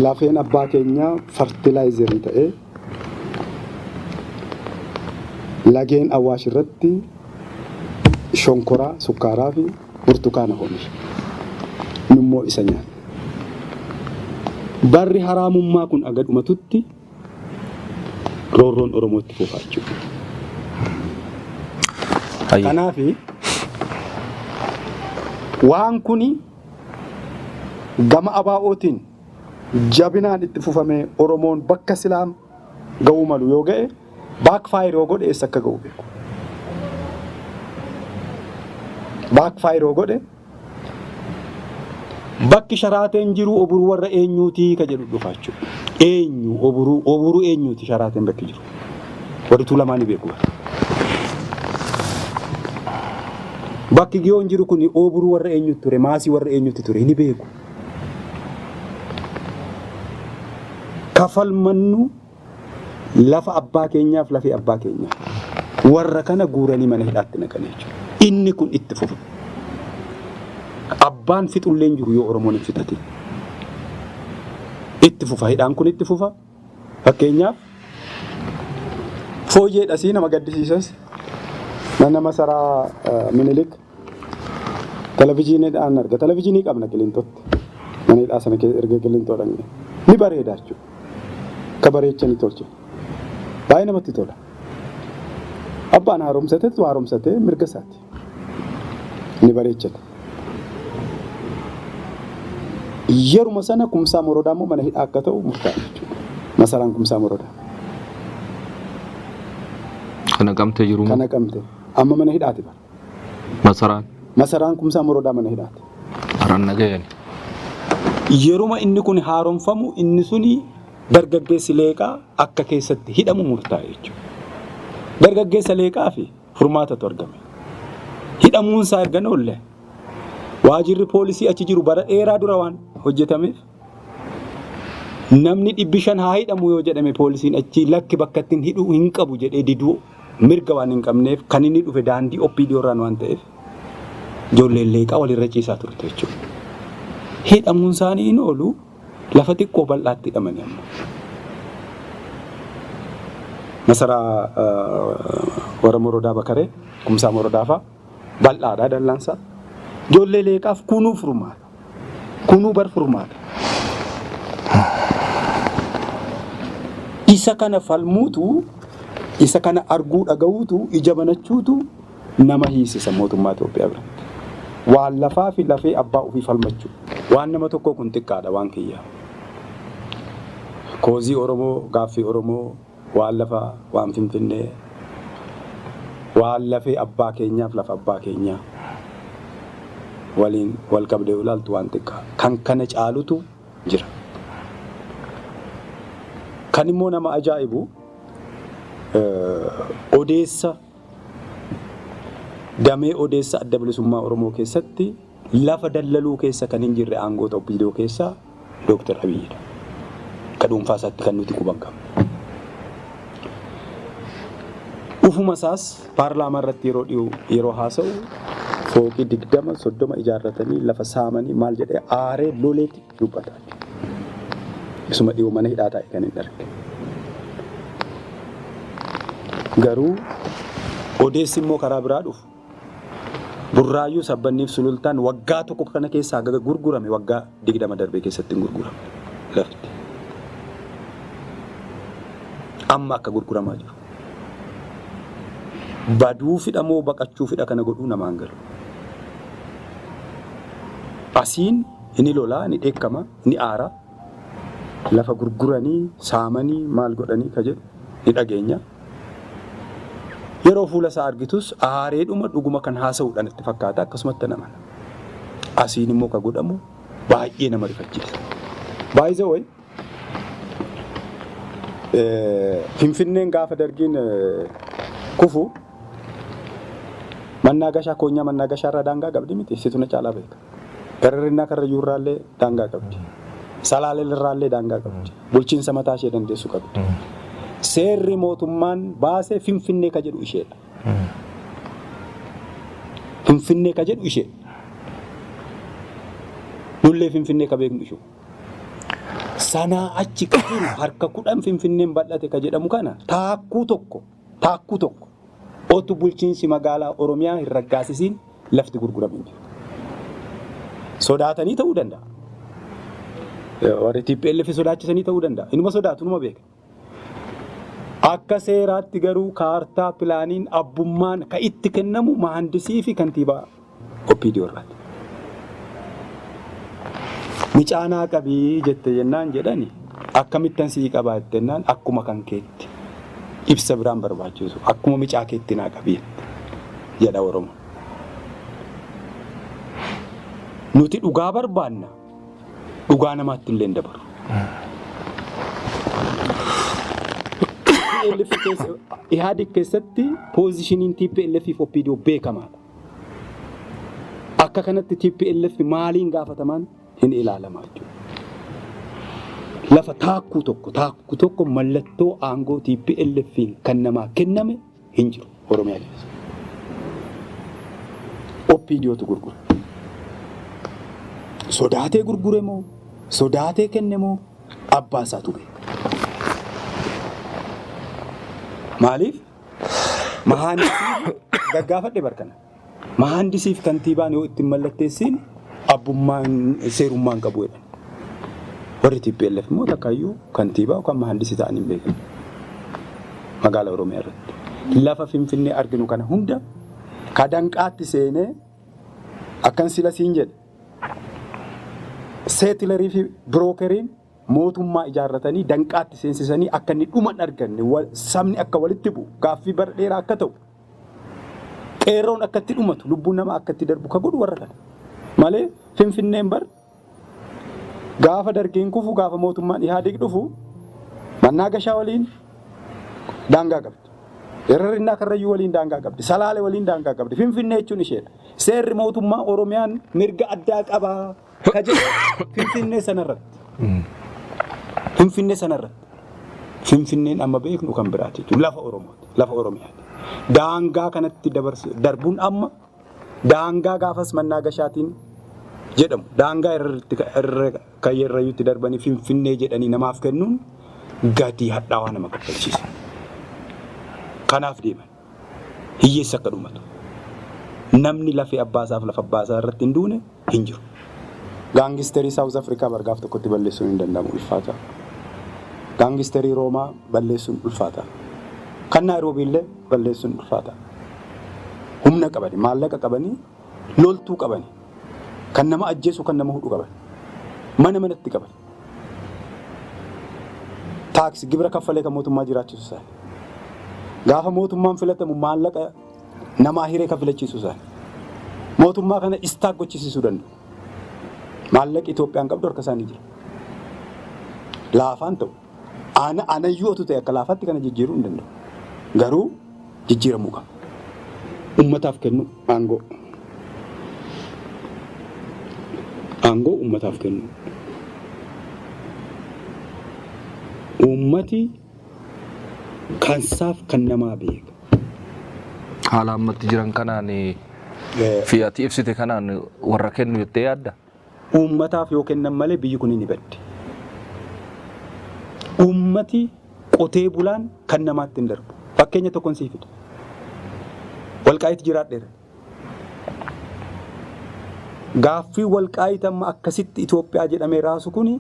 Lafeen abbaa keenyaa fartilaayizerii ta'ee lageen Awwaash irratti shonkoraa, sukkaaraa fi burtukaana oomisha. Nummoo isa nyaanne. Barri haraamummaa kun aga dhumatutti roorroon Oromootti fufaa jechuudha. Kanaaf waan kuni gama abaa'ootiin jabinaan itti fufamee Oromoon bakka silaam ga'uu malu yoo ga'e baakfaayir yoo godhe eessa akka ga'u beeku. Baakfaayir yoo godhe bakki Sharaateen jiru oburuu warra eenyuutii ka jedhu dhufaa jechuudha. Eenyu oburuu eenyuuti Sharaateen bakki jiru. Warri Tuulamaanii beeku. Bakki Giyoon jiru kun oburuu warra eenyuutti ture, maasii warra eenyuutti ture ni beeku. Kafalmannu lafa abbaa keenyaaf lafee abbaa keenyaa. Warra kana guuranii mana hidhaatti naqan jechuudha. Inni kun itti fufa. Abbaan fixulleen jiru yoo Oromoon hin fixate. Itti fufa. Hidhaan kun itti fufa. Fakkeenyaaf fooyyeedha sii nama gaddisiisas. Mana masaraa Minilik televezyiiniidhaan arga. Televezyiinii qabna Qiliinxootti. Mana hidhaa sana erga Qiliinxoo dhaqne. Ni bareeda jechuudha. Ka bareechanii tolche. Baay'ee namatti tola. Abbaan haaromsateetu haaromsatee mirga isaati. Ni bareechata. Yeruma sana Kumsaa Morodaa immoo mana hidhaa akka ta'u murtaa'e jechuudha. Masaraan Kumsaa Morodaa.
Kana qabte jiru.
Kana qabte. Amma mana hidhaati bara. Masaraan Kumsaa Morodaa mana hidhaati.
Haran nagayani.
Yeruma inni kun haaromfamu inni suni dargaggeessi leeqaa akka keessatti hidhamu murtaa'e jechuudha. Dargaggeessa leeqaa fi furmaatatu argame. Hidhamuun isaa erga oolle waajirri poolisii achi jiru bara dheeraa dura waan hojjetameef namni 500 haa hidhamu yoo jedhame poolisiin achi lakki bakka ittiin hidhuu hin qabu jedhee diduu mirga waan hin qabneef kan inni dhufe daandii OPD irraan waan ta'eef ijoolleen leeqaa walirra ciisaa turte jechuudha. Hidhamuun isaanii hin oolu lafa xiqqoo bal'aatti hidhamanii amma. Masaraa warra Morodaa Bakaree, Kumsaa Morodaa fa'aa bal'aadhaa dallaansaa. Ijoollee leeqaaf kunuu furmaata. Kunuu bar furmaata. Isa kana falmuutu, isa kana arguu dhaga'uutu, ija banachuutu nama hiisisa mootummaa Itoophiyaa biratti. Waan lafaa fi lafee abbaa ofii falmachuu. Waan nama tokkoo kun xiqqaadha waan kiyyaa. Koozii Oromoo, gaaffii Oromoo, waan lafaa, waan Finfinnee, waan lafee abbaa keenyaaf lafa abbaa keenyaa waliin wal qabdee ilaaltu waan xiqqaa. Kan kana caalutu jira. Kan immoo nama ajaa'ibu odeessa damee odeessa adda bilisummaa Oromoo keessatti lafa dallaluu keessa kan hin jirre aangoota OPDO keessaa Dr. Abiyyiidha. Ka dhuunfaa isaatti kan nuti quban qabna. Ufuma isaas paarlaamaa irratti yeroo haasa'u fooqii 20-30 ijaarratanii lafa saamanii maal jedhee aaree loleetti dubbata. Isuma dhiyoo mana hidhaa taa'e kan hin arge. Garuu odeessi immoo karaa biraa dhufu. Burraayyuu Sabbanniif Sulultaan waggaa tokko kana keessaa gurgurame waggaa 20 darbee keessatti hin gurgurame lafti. Amma akka gurguramaa jiru. Baduu fidha moo baqachuu fidha kana godhuu namaan galu. Asiin inni lolaa, inni dheekkama, inni aara. Lafa gurguranii, saamanii, maal godhanii ka jedhu ni dhageenya. Yeroo fuula isaa argitus aareedhuma dhuguma kan haasa'uudhaan itti fakkaata akkasumatti nama. Asiin immoo ka godhamu baay'ee nama rifachiisa. Baay'ee wayi Finfinneen gaafa dargiin kufu mannaagashaa koonyaa mannaagashaa irraa daangaa qabdi miti. Situ na caalaa beeka. Gararrinnaa Karrayyuu irraallee daangaa qabdi. Salaalee irraallee daangaa qabdi. Bulchiinsa mataa ishee dandeessu qabdi. Seerri mootummaan baasee Finfinnee ka jedhu isheedha. Finfinnee ka jedhu ishee. Nullee Finfinnee ka beeknu ishuu. Sanaa achi ka jiru harka 10 Finfinneen bal'ate ka jedhamu kana taakkuu tokko otu bulchiinsi magaalaa Oromiyaa hin raggaasisiin lafti gurguramin jiru. Sodaatanii ta'uu danda'a. Warri TPLF sodaachisanii ta'uu danda'a. Inuma sodaatu numa beeka. Akka seeraatti garuu kaartaa pilaaniin abbummaan ka itti kennamu mahandisii fi kantiibaa OPDO irraati. Micaanaa qabii jette jennaan jedhani akkamittan sii qabaa jettennaan akkuma kan keetti ibsa biraan barbaachisu akkuma micaa keetti naa qabii jedha Oromo. Nuti dhugaa barbaanna dhugaa namaatti illee dabaru. Ihaadig keessatti poozishiniin TPLF fi OPDO beekamaadha. Akka kanatti TPLF maaliin gaafataman hin ilaalamaa jechuudha. Lafa taakkuu tokko mallattoo aangoo TPLF kan namaa kenname hin jiru Oromiyaa keessa. OPDOtu gurgura. Sodaatee gurgure moo sodaatee kenne moo abbaa isaatu beeka. Maaliif? Mahandisiif gaggaafadhe barkana. Mahandisiif kantiibaan yoo ittiin mallatteessiin abbummaan seerummaan qabu jedhan. Warri TPLF immoo takkaayyuu kantiibaa yookaan mahandisii ta'an hin beekamu. Magaalaa Oromiyaa irratti. Lafa Finfinnee arginu kana hunda kadanqaatti seenee akkan sila siin jedhe. Seetilarii fi birookeriin mootummaa ijaarratanii danqaatti seensisanii akka inni dhuma arganne sabni akka walitti bu'u gaaffii bara dheeraa akka ta'u qeerroon akka itti dhumatu lubbuun namaa akka itti darbu ka godhu warra kana malee Finfinneen bar gaafa dargiin kufu gaafa mootummaan Ihaadig dhufu mannaa gashaa waliin daangaa qabdi. Irrinnaa Karrayyuu waliin daangaa qabdi. Salaalee waliin daangaa qabdi. Finfinnee jechuun isheedha. Seerri mootummaa Oromiyaan mirga addaa qabaa ka jedhu Finfinnee sanarratti. Finfinnee sanarratti. Finfinneen amma beeknu kan biraati. Lafa Oromooti. Lafa Oromiyaati. Daangaa kanatti darbuun amma daangaa gaafas mannaa gashaatiin jedhamu. Daangaa irratti darbanii Finfinnee jedhanii namaaf kennuun gatii hadhaawaa nama kaffalchiisa. Kanaaf deeman. Hiyyeessa akka dhumatu. Namni lafee abbaasaaf lafa abbaasaa irratti hin duune hin jiru. Gaangisterii South Africa bargaaf tokkotti balleessuun hin danda'amu ulfaata. Gaangisterii Roomaa balleessuun ulfaata. Kan Naayiroobii illee balleessuun ulfaata. Humna qabani, maallaqa qabanii, loltuu qabani. Kan nama ajjeesu, kan nama hudhu qabani. Mana manatti qabani. Taaksii gibira kaffalee kan mootummaa jiraachisu isaa. Gaafa mootummaan filatamu maallaqa namaa hiree kan filachiisu isaa. Mootummaa kana istaak gochisiisuu danda'u. Maallaqi Itoophiyaan qabdu harka isaanii jira. Laafaan ta'u. Anayyuu otu ta'e akka laafaatti kana jijjiiruu hin danda'u. Garuu jijjiiramuu qaba. Uummataaf kennu aangoo. Aangoo uummataaf kennu. Uummati kansaaf kan namaa beeka.
Haala ammatti jiran kanaan fi ati ibsite kanaan warra kennu jettee yaadda?
Uummataaf yoo kennan malee biyyi kun ni baddi. Uummati qotee bulaan kan namaatti hin darbu. Fakkeenya tokkoon sii fida. Walqaayitti jiraadheera. Gaaffii walqaayitti amma akkasitti Itoophiyaa jedhamee raasu kuni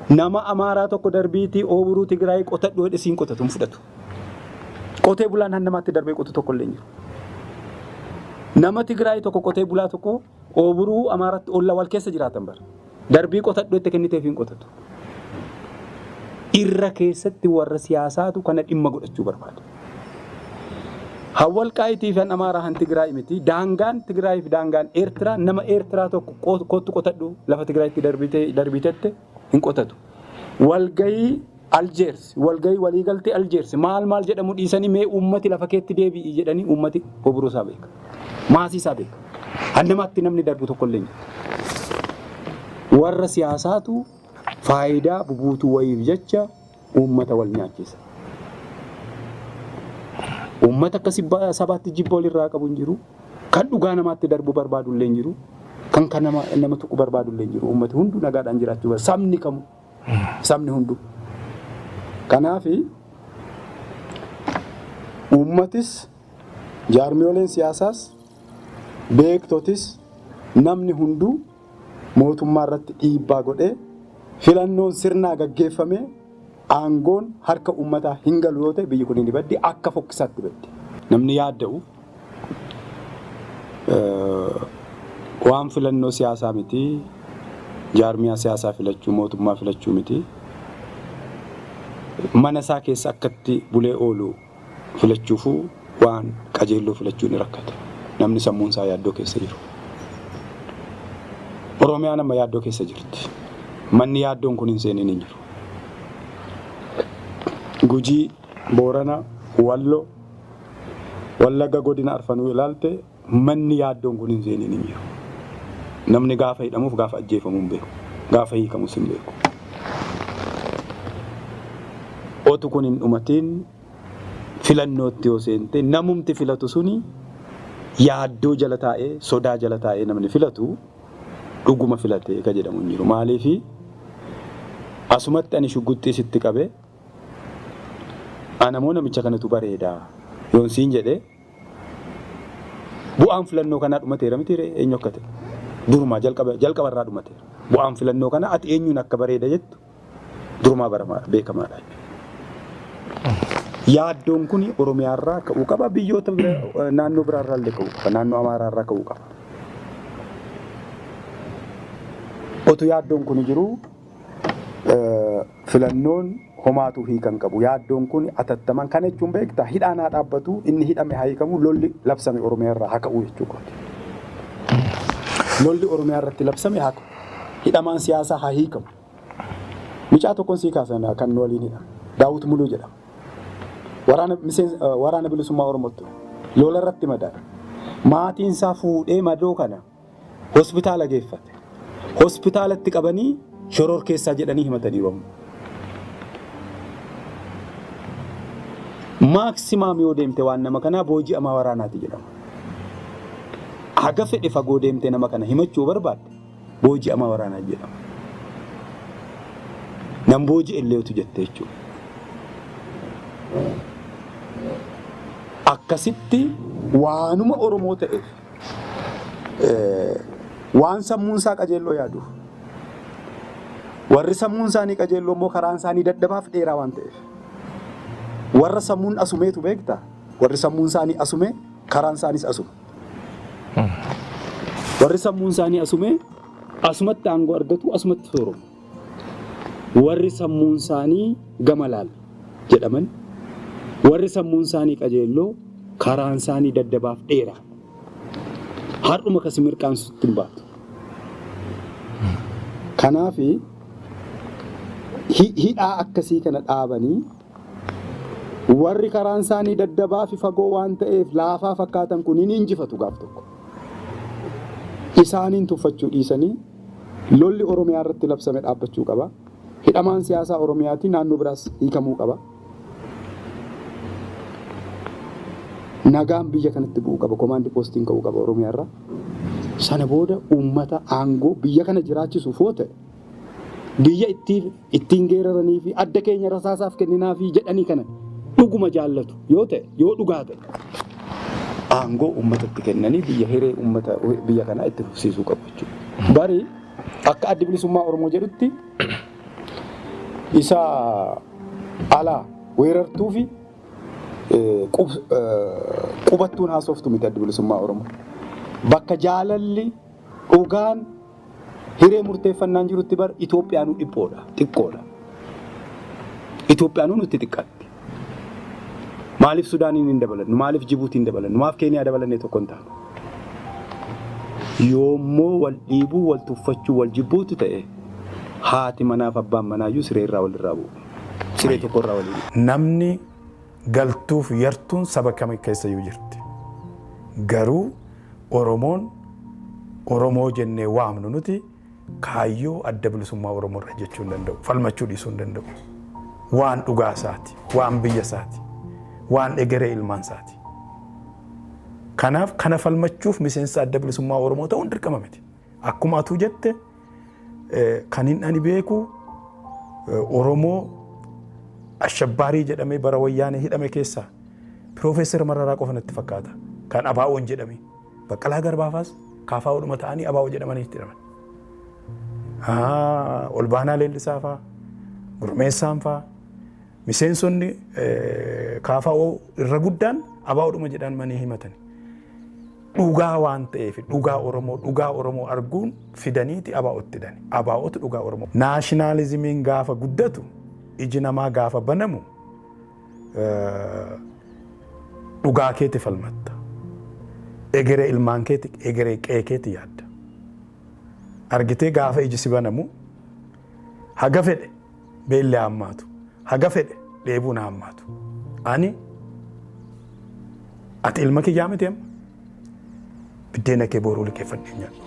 nama Amaaraa tokko darbiitii ooburuu Tigraay qotadhu jedhe siin qotatu hin fudhatu. Qotee bulaan han namaatti darbee qotu tokko illee hin jiru. Nama Tigraay tokko qotee bulaa tokko ooburuu Amaaraatti olla wal keessa jiraatan bara. Darbii qotadhu itti kenniteef hin qotatu. Irra keessatti warra siyaasaatu kana dhimma godhachuu barbaadu. Hawwal qaayitii fi Amaaraa han Tigraay miti. Daangaan Tigraay fi daangaan Eertiraa nama Eertiraa tokko kottu qotadhu lafa Tigraayitti darbitette hin qotatu. Walgayii Aljeers, walgayii waliigaltee Aljeers maal jedhamu dhiisanii mee uummati lafa keetti deebi'i jedhanii uummati ooburuu isaa beeka. Maasii isaa beeka. Hannamaatti namni darbu tokko illee warra siyaasaatu faayidaa bubuutuu wayiif jecha uummata wal nyaachisa. Uummata akkasii sabaatti jibba walirraa qabu hin jiru. Kan dhugaa namaatti darbu barbaadu illee hin jiru. Kan nama tuqu barbaadu illee hin jiru. Uummati hunduu nagaadhaan jiraachuu barbaada. Sabni kamu sabni hunduu. Kanaaf uummatis jaarmiyooleen siyaasaas beektotis namni hunduu mootummaa irratti dhiibbaa godhee filannoon sirnaa gaggeeffame aangoon harka uummataa hin galu yoo ta'e biyyi kun hin baddi akka fokkisaatti baddi. Namni yaadda'u waan filannoo siyaasaa miti, jaarmiyaa siyaasaa filachuu, mootummaa filachuu miti. Mana isaa keessa akkatti bulee oolu filachuufuu waan qajeelloo filachuu ni rakkata. Namni sammuun isaa yaaddoo keessa jiru. Oromiyaan amma yaaddoo keessa jirti. Manni yaaddoon kun hin seeniin hin jiru. Gujii, Boorana, Walloo, Wallagga godina Arfanuu ilaalte manni yaaddoon kun hin seeniin hin jiru. Namni gaafa hidhamuuf gaafa ajjeefamu hin beeku. Gaafa hiikamus hin beeku. Otu kun hin dhumatiin filannootti yoo seente namumti filatu suni yaaddoo jala taa'ee sodaa jala taa'ee namni filatu dhuguma filatee ka jedhamu hin jiru. Maaliif asumatti ani shugguxxii sitti qabe anamoo namicha kanatu bareedaa yoon siin jedhe bu'aan filannoo kanaa dhumateera miti eenyu akka ta'e durumaa jalqabarraa dhumateera. Bu'aan filannoo kanaa ati eenyuun akka bareeda jettu durumaa beekamaadha. Yaaddoon kun Oromiyaarraa ka'uu qaba, biyyoota naannoo biraarraa illee ka'uu qaba, naannoo Amaaraarraa ka'uu qaba. Otu yaaddoon kun jiru filannoon homaatu hiikan qabu. Yaaddoon kun atattaman kana jechuun beektaa hidhaan haa dhaabbatu, inni hidhame haa hiikamu, lolli labsame Oromiyaarraa haa ka'u jechuudha. Lolli Oromiyaarratti labsame haa ka'u. Hidhamaan siyaasaa haa hiikamu. Mucaa tokkoon sii kaasan kan waliin hidha. Daawut Muluu jedhama. Waraana bilisummaa Oromootti lola irratti madaa'e. Maatiin isaa fuudhee madoo kana hospitaala geeffate. Hospitaalatti qabanii shoror keessaa jedhanii himatanii jiru. Maaksimaam yoo deemte waan nama kanaa booji'amaa waraanaati jedhama. Haga fedhe fagoo deemte nama kana himachuu barbaadde booji'amaa waraanaa jedhama. Nam booji'e illeetu jette jechuudha. Akkasitti waanuma Oromoo ta'eef waan sammuun isaa qajeelloo yaadu warri sammuun isaanii qajeelloo immoo karaan isaanii daddabaaf dheeraa waan ta'eef warra sammuun asumeetu beektaa warri sammuun isaanii asume karaan isaaniis asume warri sammuun isaanii asume asumatti aangoo argatu asumatti sooromu warri sammuun isaanii gama laal jedhaman warri sammuun isaanii qajeelloo karaan isaanii daddabaaf dheeraa har'uma kasi mirqaansutti hin baatu. Kanaaf hidhaa akkasii kana dhaabanii warri karaan isaanii daddabaa fi fagoo waan ta'eef laafaa fakkaatan kun hin injifatu gaaf tokko. Isaaniin tuffachuu dhiisanii lolli Oromiyaa irratti labsame dhaabbachuu qaba. Hidhamaan siyaasaa Oromiyaatiin naannoo biraas hiikamuu qaba. Nagaan biyya kanatti bu'uu qaba. Komaandi poostiin ka'uu qaba Oromiyaa irraa. Sana booda uummata aangoo biyya kana jiraachisuuf yoo ta'e biyya ittiin geeraranii fi adda keenya rasaasaaf kenninaa fi jedhanii kana dhuguma jaallatu yoo ta'e yoo dhugaa ta'e aangoo uummatatti kennanii biyya hiree uummata biyya kanaa itti fufsiisuu qabu jechuudha. Bari akka addi bilisummaa Oromoo jedhutti isa alaa weerartuu fi qubattuun haasoftu miti addi bilisummaa Oromoo. Bakka jaalalli dhugaan hiree murteeffannaan jirutti bar Itoophiyaanuu dhiphoodha, xiqqoodha. Itoophiyaanuu nutti xiqqaatti. Maaliif Sudaaniin hin dabalannu? Maaliif Jibuutii hin dabalannu? Maaf Keeniyaa dabalannee tokko hin taanu? Yoommoo wal dhiibuu, wal tuffachuu, wal jibbuutu ta'e haati manaaf abbaan manaayyuu siree irraa walirraa bu'u. Siree tokko irraa walii bu'u.
Namni galtuuf yartuun saba kam keessayyuu jirti. Garuu Oromoon Oromoo jennee waamnu nuti kaayyoo adda bilisummaa Oromoo irra jechuu hin danda'u. Falmachuu dhiisuu hin danda'u. Waan dhugaa isaati, waan biyya isaati, waan egeree ilmaan isaati. Kanaaf kana falmachuuf miseensa adda bilisummaa Oromoo ta'uun dirqama miti. Akkuma atuu jette kan hin ani beeku Oromoo ashabbaarii jedhamee bara wayyaanee hidhame keessaa Piroofeesar Mararaa qofa natti fakkaata. Kan Abaa'oon jedhame. Baqqalaa Garbaafaas kaafaa'oodhuma ta'anii Abaa'oo jedhamanii itti hidhaman. Olbaanaa Leellisaa fa'aa, Gurmeessaan fa'aa, miseensonni kaafaa'oo irra guddaan Abaa'oodhuma jedhamanii himatani. Dhugaa waan ta'eef dhugaa Oromoo arguun fidaniiti Abaa'ootti hidhani. Abaa'ootu dhugaa Oromoo. Naashinaalizimiin gaafa guddatu iji namaa gaafa banamu dhugaa keeti falmatta. Egeree ilmaan keeti, egeree qe'ee keeti yaadda. Argitee gaafa iji si banamu haga fedhe beellee hammaatu, haga fedhe dheebuun hammaatu. Ati ilma kiyyaa miti amma biddeena kee booruu liqeeffadhee nyaadhu.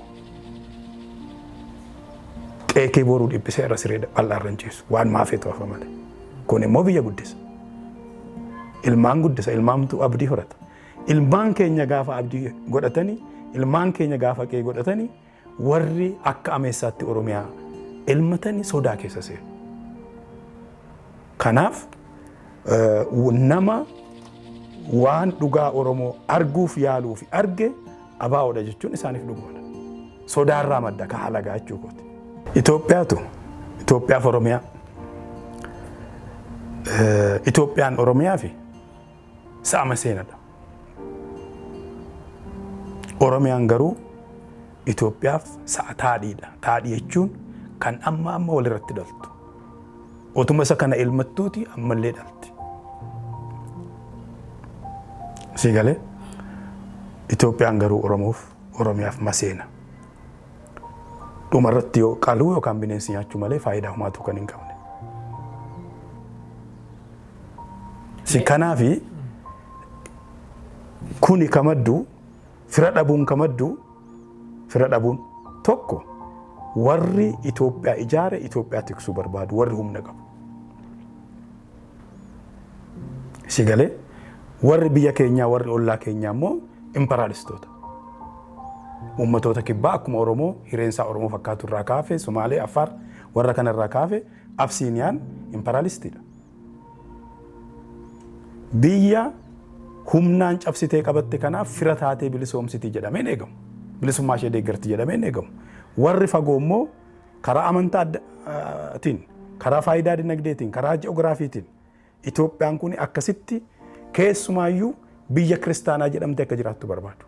Qe'ee kee booruu dhibbisee irra siree bal'aarra hin ciisu waan maafeetu hafa malee. Kun immoo biyya guddisa. Ilmaan guddisa, ilmaantu abdii horata. Ilmaan keenya gaafa abdii godhatanii, ilmaan keenya gaafa qe'ee godhatanii warri akka ameessaatti Oromiyaa ilmatanii sodaa keessa seenu. Kanaaf nama waan dhugaa Oromoo arguuf yaaluu fi arge Abaa'oodha jechuun isaaniif dhugumadha. Sodaarraa madda ka halagaa jechuu kooti. Itoophiyaaf Oromiyaa. Itoophiyaan Oromiyaa fi sa'ama seenadha. Oromiyaan garuu Itoophiyaaf sa'a taadhiidha. Taadhii jechuun kan amma walirratti dhaltu. Otuma isa kana ilmattuuti ammallee dhalti. Si galee Itoophiyaan garuu Oromiyaaf maseena. Dhumarratti yoo qaluu yookaan bineensi nyaachuu malee faayidaa homaatu kan hin qabne. Si kanaafi kuni kamaddu fira dhabuun tokko warri Itoophiyaa ijaare Itoophiyaa tiksuu barbaadu warri humna qabu. Si galee warri biyya keenyaa warri ollaa keenyaa immoo imperaalistoota. Uummatoota kibbaa akkuma Oromoo hireensaa Oromoo fakkaatu irraa kaafe Somaalee Affaar warra kana irraa kaafe Absiiniyaan imperaalistiidha. Biyya humnaan cabsitee qabatte kanaaf fira taatee bilisoomsitii jedhameen eegamu. Bilisummaa ishee deeggarti jedhameen eegamu. Warri fagoo immoo karaa amantaatiin, karaa faayidaa dinagdeetiin, karaa ji'ogiraafiitiin Itoophiyaan kun akkasitti keessumaayyuu biyya kiristaanaa jedhamte akka jiraattu barbaadu.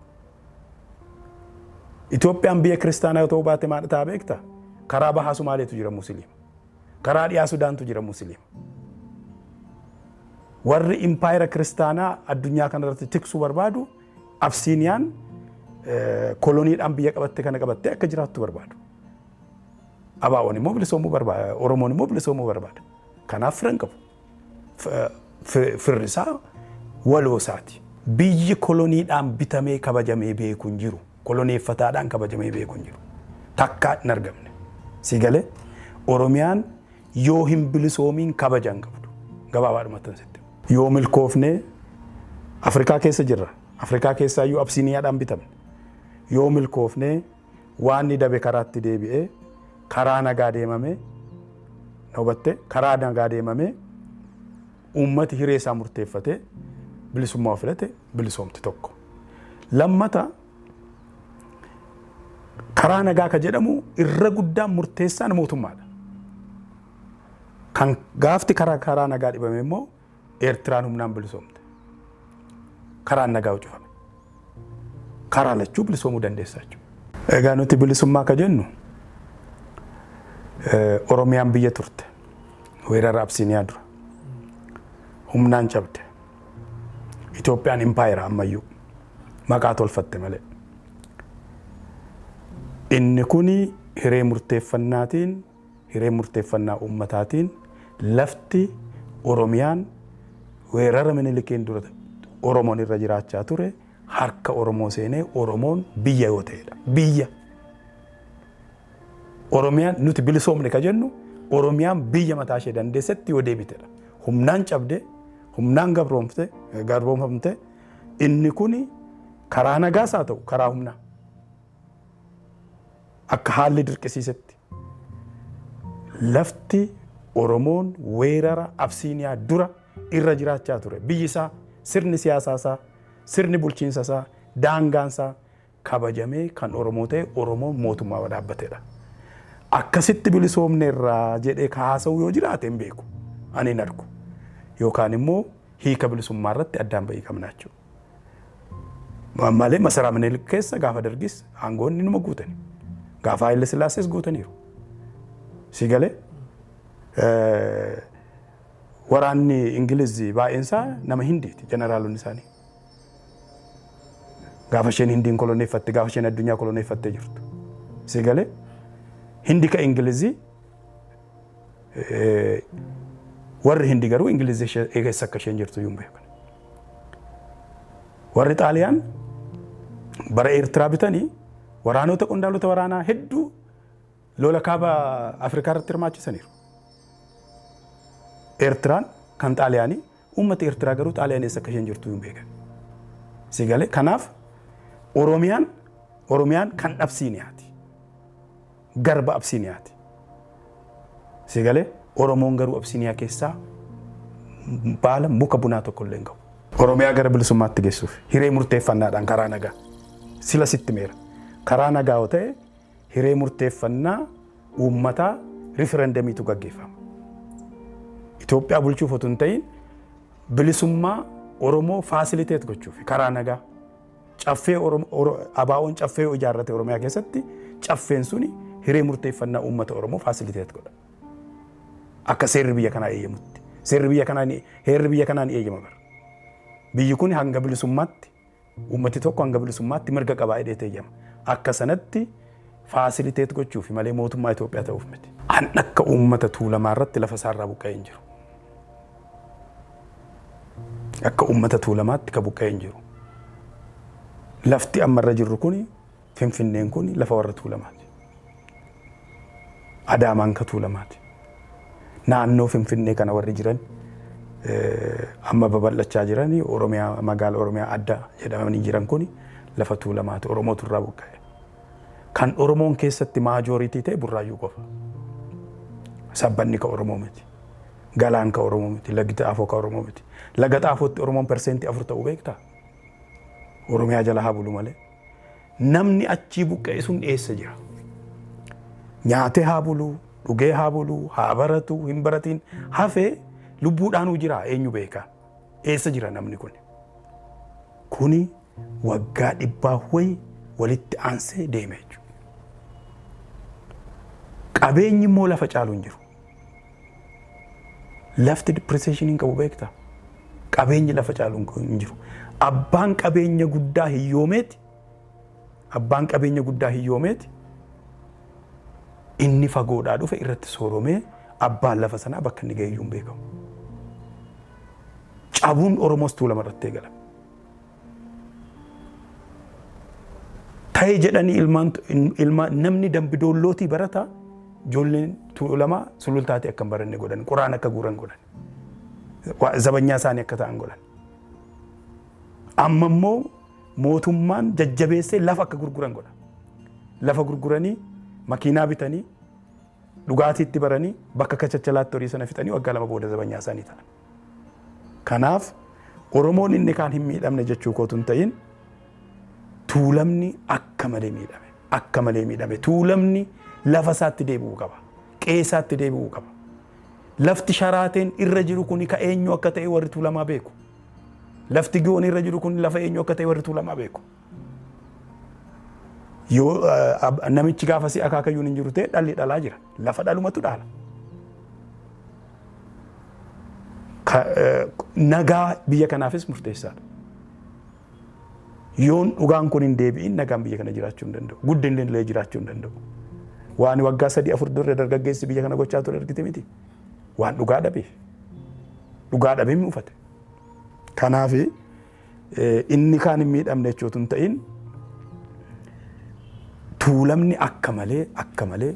Itoophiyaan biyya kiristaanaa yoo ta'uu baate maal ta'a beektaa? Karaa bahaa Somaaleetu jira Musliima. Karaa dhiyaa Sudaantu jira Musliima. Warri impaayera kiristaanaa addunyaa kanarratti tiksuu barbaadu Absiiniyaan koloniidhaan biyya qabatte kana qabattee akka jiraattu barbaadu. Abaa'oon immoo bilisoomuu barbaada. Oromoon immoo bilisoomuu barbaada. Kanaaf firan qabu. Firri isaa waloo isaati. Biyyi koloniidhaan bitamee kabajamee beeku hin jiru. Koloneeffataadhaan kabajamee beeku hin jiru. Takkaa hin argamne. Si galee Oromiyaan yoo hin bilisoomiin kabaja hin qabdu. Gabaabaadhumatti sitti. Yoo milkoofnee Afrikaa keessa jirra. Afrikaa keessaa iyyuu Absiiniyaadhaan bitamne. Yoo milkoofnee waan ni dabe karaatti deebi'ee karaa nagaa deemamee karaa nagaa deemamee uummati hiree isaa murteeffatee bilisummaa filate bilisoomti tokko. Lammata karaa nagaa ka jedhamu irra guddaan murteessaan mootummaadha. Kan gaafti karaa nagaa dhibame immoo Eertiraan humnaan bilisoomte. Karaan nagaa hojjefame. Karaa lachuu bilisoomuu dandeessa jechuudha. Egaa nuti bilisummaa ka jennu Oromiyaan biyya turte. Weerara Absiiniyaa dura. Humnaan cabde. Itoophiyaan impaayera ammayyuu. Maqaa tolfatte malee. Inni kuni hiree murteeffannaa uummataatiin lafti Oromiyaan weerara Minilikiin dura Oromoon irra jiraachaa ture harka Oromoo seenee Oromoon biyya yoo ta'edha. Biyya. Oromiyaan nuti bilisoomne ka jennu Oromiyaan biyya mataa ishee dandeessetti yoo deebitedha. Humnaan cabde, humnaan gabroomfamte inni kuni karaa nagaas haa ta'u karaa humnaa akka haalli dirqisiisetti lafti Oromoon weerara Absiiniyaa dura irra jiraachaa ture. Biyyi isaa, sirni siyaasaa isaa, sirni bulchiinsa isaa, daangaan isaa kabajamee kan Oromoo ta'e Oromoon mootummaa dhaabbatedha. Akkasitti bilisoomne irraa jedhee haasa'u yoo jiraate hin beeku. Ani hin argu. Yookaan immoo hiika bilisummaa irratti addaan bahii qabna jechuudha. Malee masaraa Minilik keessa gaafa dargis aangoonni numa guutani. Gaafa Haayile Sillaasees guutaniiru. Si galee waraanni Ingilizii baay'een isaa nama Hindiiti jeneraalonni isaanii. Gaafa isheen Hindiin koloneeffatte, gaafa isheen addunyaa koloneeffattee jirtu. Si galee Hindi ka Ingilizii warri Hindi garuu Ingilizii eessa akka isheen jirtu yuun beekan. Warri Xaaliyaan bara Eertiraa bitanii waraanota qondaalota waraanaa hedduu lola kaaba Afrikaa irratti hirmaachisaniiru. Eertiraan kan Xaaliyaanii uummata Eertiraa garuu Xaaliyaan eessa akka isheen jirtu yuun beekan. Si galee kanaaf Oromiyaan kan Absiiniyaati. Garba Absiiniyaati. Si galee Oromoon garuu Absiiniyaa keessaa baala muka bunaa tokko illee hin qabu. Oromiyaa gara bilisummaatti geessuuf hiree murteeffannaadhaan karaa nagaa sila sitti meera. Karaa nagaa yoo ta'e hiree murteeffannaa uummataa riferendamiitu gaggeeffama. Itoophiyaa bulchuuf otoo hin ta'in bilisummaa Oromoo faasiliteet gochuuf karaa nagaa caffee ABO'n caffee ijaarrate Oromiyaa keessatti caffeen suni hiree murteeffannaa uummata Oromoo faasiliteet godha. Akka seerri biyya kanaa eeyyamutti. Heerri biyya kanaa ni eeyyama bara. Biyyi kun hanga bilisummaatti uummati tokko hanga bilisummaatti mirga qabaa hidheet eeyyama. Akka sanatti faasiliteet gochuuf malee mootummaa Itoophiyaa ta'uuf miti. An akka uummata Tuulamaa irratti lafa isaarraa buqqa'ee hin jiru. Akka uummata Tuulamaatti ka buqqa'ee hin jiru. Lafti ammarra jirru kuni Finfinneen kuni lafa warra Tuulamaati. Adaamaan ka Tuulamaati. Naannoo Finfinnee kana warri jiran amma babal'achaa jiranii Oromiyaa magaala Oromiyaa adda jedhamanii jiran kuni lafa Tuulamaati. Oromootu irraa buqqa'e. Kan Oromoon keessatti maajooritii ta'e Burraayyuu qofa. Sabbanni ka Oromoo miti. Galaan ka Oromoo miti. Lagdi Xaafoo ka Oromoo miti. Laga Xaafootti Oromoon % 4 ta'uu beektaa? Oromiyaa jala haa bulu malee. Namni achii buqqa'e sun eessa jira? Nyaatee haa bulu, dhugee haa bulu, haa baratu, hin baratiin hafee lubbuudhaanuu jira eenyu beeka? Eessa jira namni kun? Kuni waggaa 100 walitti aansee deeme jechuudha. Qabeenyi immoo lafa caalu hin jiru. Lafti depreciation qabu beektaa? Qabeenyi lafa caalu hin jiru. Abbaan qabeenya guddaa hiyyoomeeti inni fagoodhaa dhufe irratti sooromee abbaan lafa sanaa bakka inni ga'e hin beekamu. Cabuun Oromoos Tuulama irratti eegala. Ta'ee jedhanii ilmaan namni Dambidoollootii barataa ijoolleen Tuulamaa sulultaatee akka hin baranne godhan, quraan akka guuran godhan, zabanyaa isaanii akka ta'an godhan. Amma immoo mootummaan jajjabeessee lafa akka gurguran godha. Lafa gurguranii makiinaa bitanii dhugaatiitti baranii bakka kachachalaatti horii sana fixanii waggaa 2 booda zabanyaa isaanii ta'an. Kanaaf Oromoon inni kaan hin miidhamne jechuu kootu hin ta'in Tuulamni akka malee miidhame. Tuulamni lafa isaatti deebi'uu qaba. Qe'ee isaatti deebi'uu qaba. Lafti sharaateen irra jiru kun ka eenyu akka ta'e warri Tuulamaa beeku. Lafti Giyoon irra jiru kun lafa eenyu akka ta'e warri Tuulamaa beeku. Yoo namichi gaafa si akaakayyuun hin jiru ta'e dhalli dhalaa jira. Lafa dhalumatu dhaala. Nagaa biyya kanaafis murteessaadha. Yoon dhugaan kun hin deebi'in nagaan biyya kana jiraachuu hin danda'u. Guddinni illee jiraachuu hin danda'u. Waan waggaa 3-4 dura dargaggeessi biyya kana gochaa ture argite miti. Waan dhugaa dhabeef. Dhugaa dhabee mi'uufate. Kanaaf inni kaan hin miidhamne jechuutu hin ta'in Tuulamni akka malee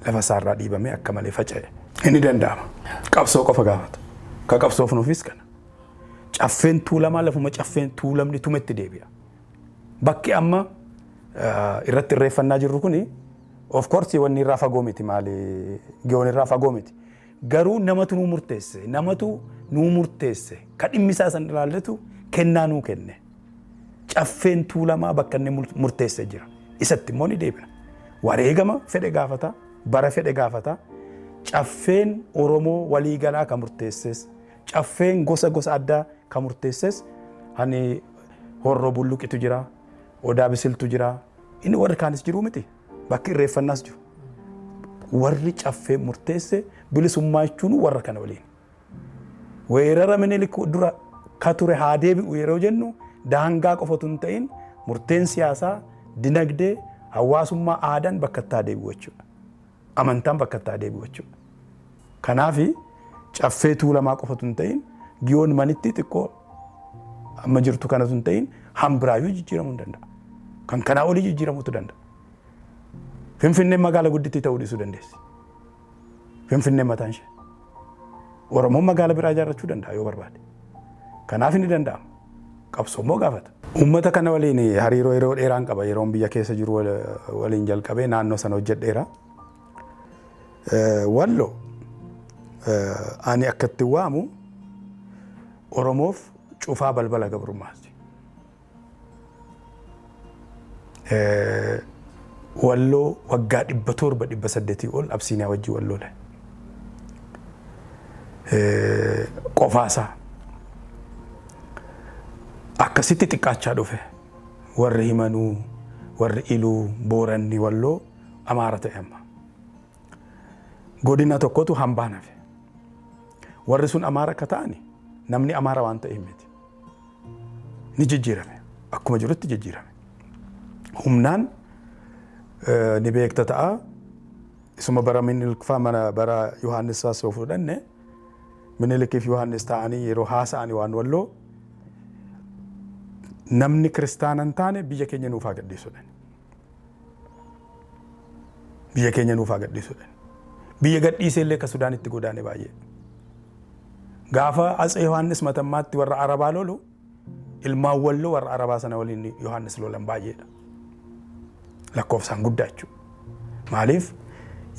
lafa isaarraa dhiibamee akka malee faca'e. Inni danda'ama. Qabsoo qofa gaafata. Ka qabsoof nuufis kana. Caffeen tuulamaa lafuma caffeen tuulamni tumetti deebi'a. Bakki amma irratti irreeffannaa jirru kuni of course wanni irraa fagoo miti maali giyoon irraa fagoo miti. Garuu namatu nuu murteesse ka dhimmisaa san ilaallatu kennaa nuu kenne. Caffeen tuulamaa bakka inni murteesse jira. Isatti immoo ni deebina. Wareegama fedhe gaafata, bara fedhe gaafata. Caffeen Oromoo waliigalaa ka murteesses, caffeen gosa addaa ka murteesses, hani horroo bulluqitu jira, odaa bisiltu jira. Inni warri kaanis jiru miti. Bakki irreeffannaas jiru. Warri caffeen murteesse bilisummaa jechuun warra kana waliin. Weerara Minilik dura ka ture haa deebi'u yeroo jennu daangaa qofatu hin ta'in murteen siyaasaa, dinagdee, hawaasummaa aadaan bakka itti deebi'u jechuudha. Amantaan bakka itti deebi'u jechuudha. Kanaaf caffee tuulamaa qofatu hin ta'in giyoon manitti xiqqoo amma jirtu kanatu hin ta'in hambiraayyuu jijjiiramuu hin danda'a. Kan kanaa olii jijjiiramuutu danda'a. Finfinneen magaala guddittii ta'uu dhiisuu dandeessi. Finfinneen mataan ishee. Oromoon magaala biraa ijaarrachuu danda'a yoo barbaade. Kanaaf ni danda'ama. Qabsoo immoo gaafata. Uummata kana waliin hariiroo yeroo dheeraan qaba. Yeroon biyya keessa jiru waliin jalqabee naannoo sana hojjedheera. Walloo ani akkatti waamu Oromoof cufaa balbala gabrummaati. Walloo waggaa 700 ol Absiiniyaa wajjin walloole. Qofaasaa akkasitti xiqqaachaa dhufe. Warri himanuu, warri iluu, booranni walloo Amaara ta'e amma. Godina tokkotu hambaan hafe. Warri sun Amaara akka ta'ani namni Amaara waan ta'eef miti. Ni jijjiirame. Akkuma jirutti jijjiirame. Humnaan ni beekta ta'a. Isuma bara Minilik faa mana bara Yohaannis Saasoo fudhanne Minilikiif Yohaannis ta'anii yeroo haasa'anii waan walloo namni kiristaana hin taane biyya keenya nuuf haa gadhiisudha. Biyya keenya nuuf haa gadhiisudha. Biyya gadhiisee illee akka Sudaanitti godaane baay'ee. Gaafa Atsee Yohaannis Matammaatti warra Arabaa lolu ilmaan walloo warra Arabaa sana waliin Yohaannis lolan baay'eedha. Lakkoofsaan guddaa jechuudha. Maaliif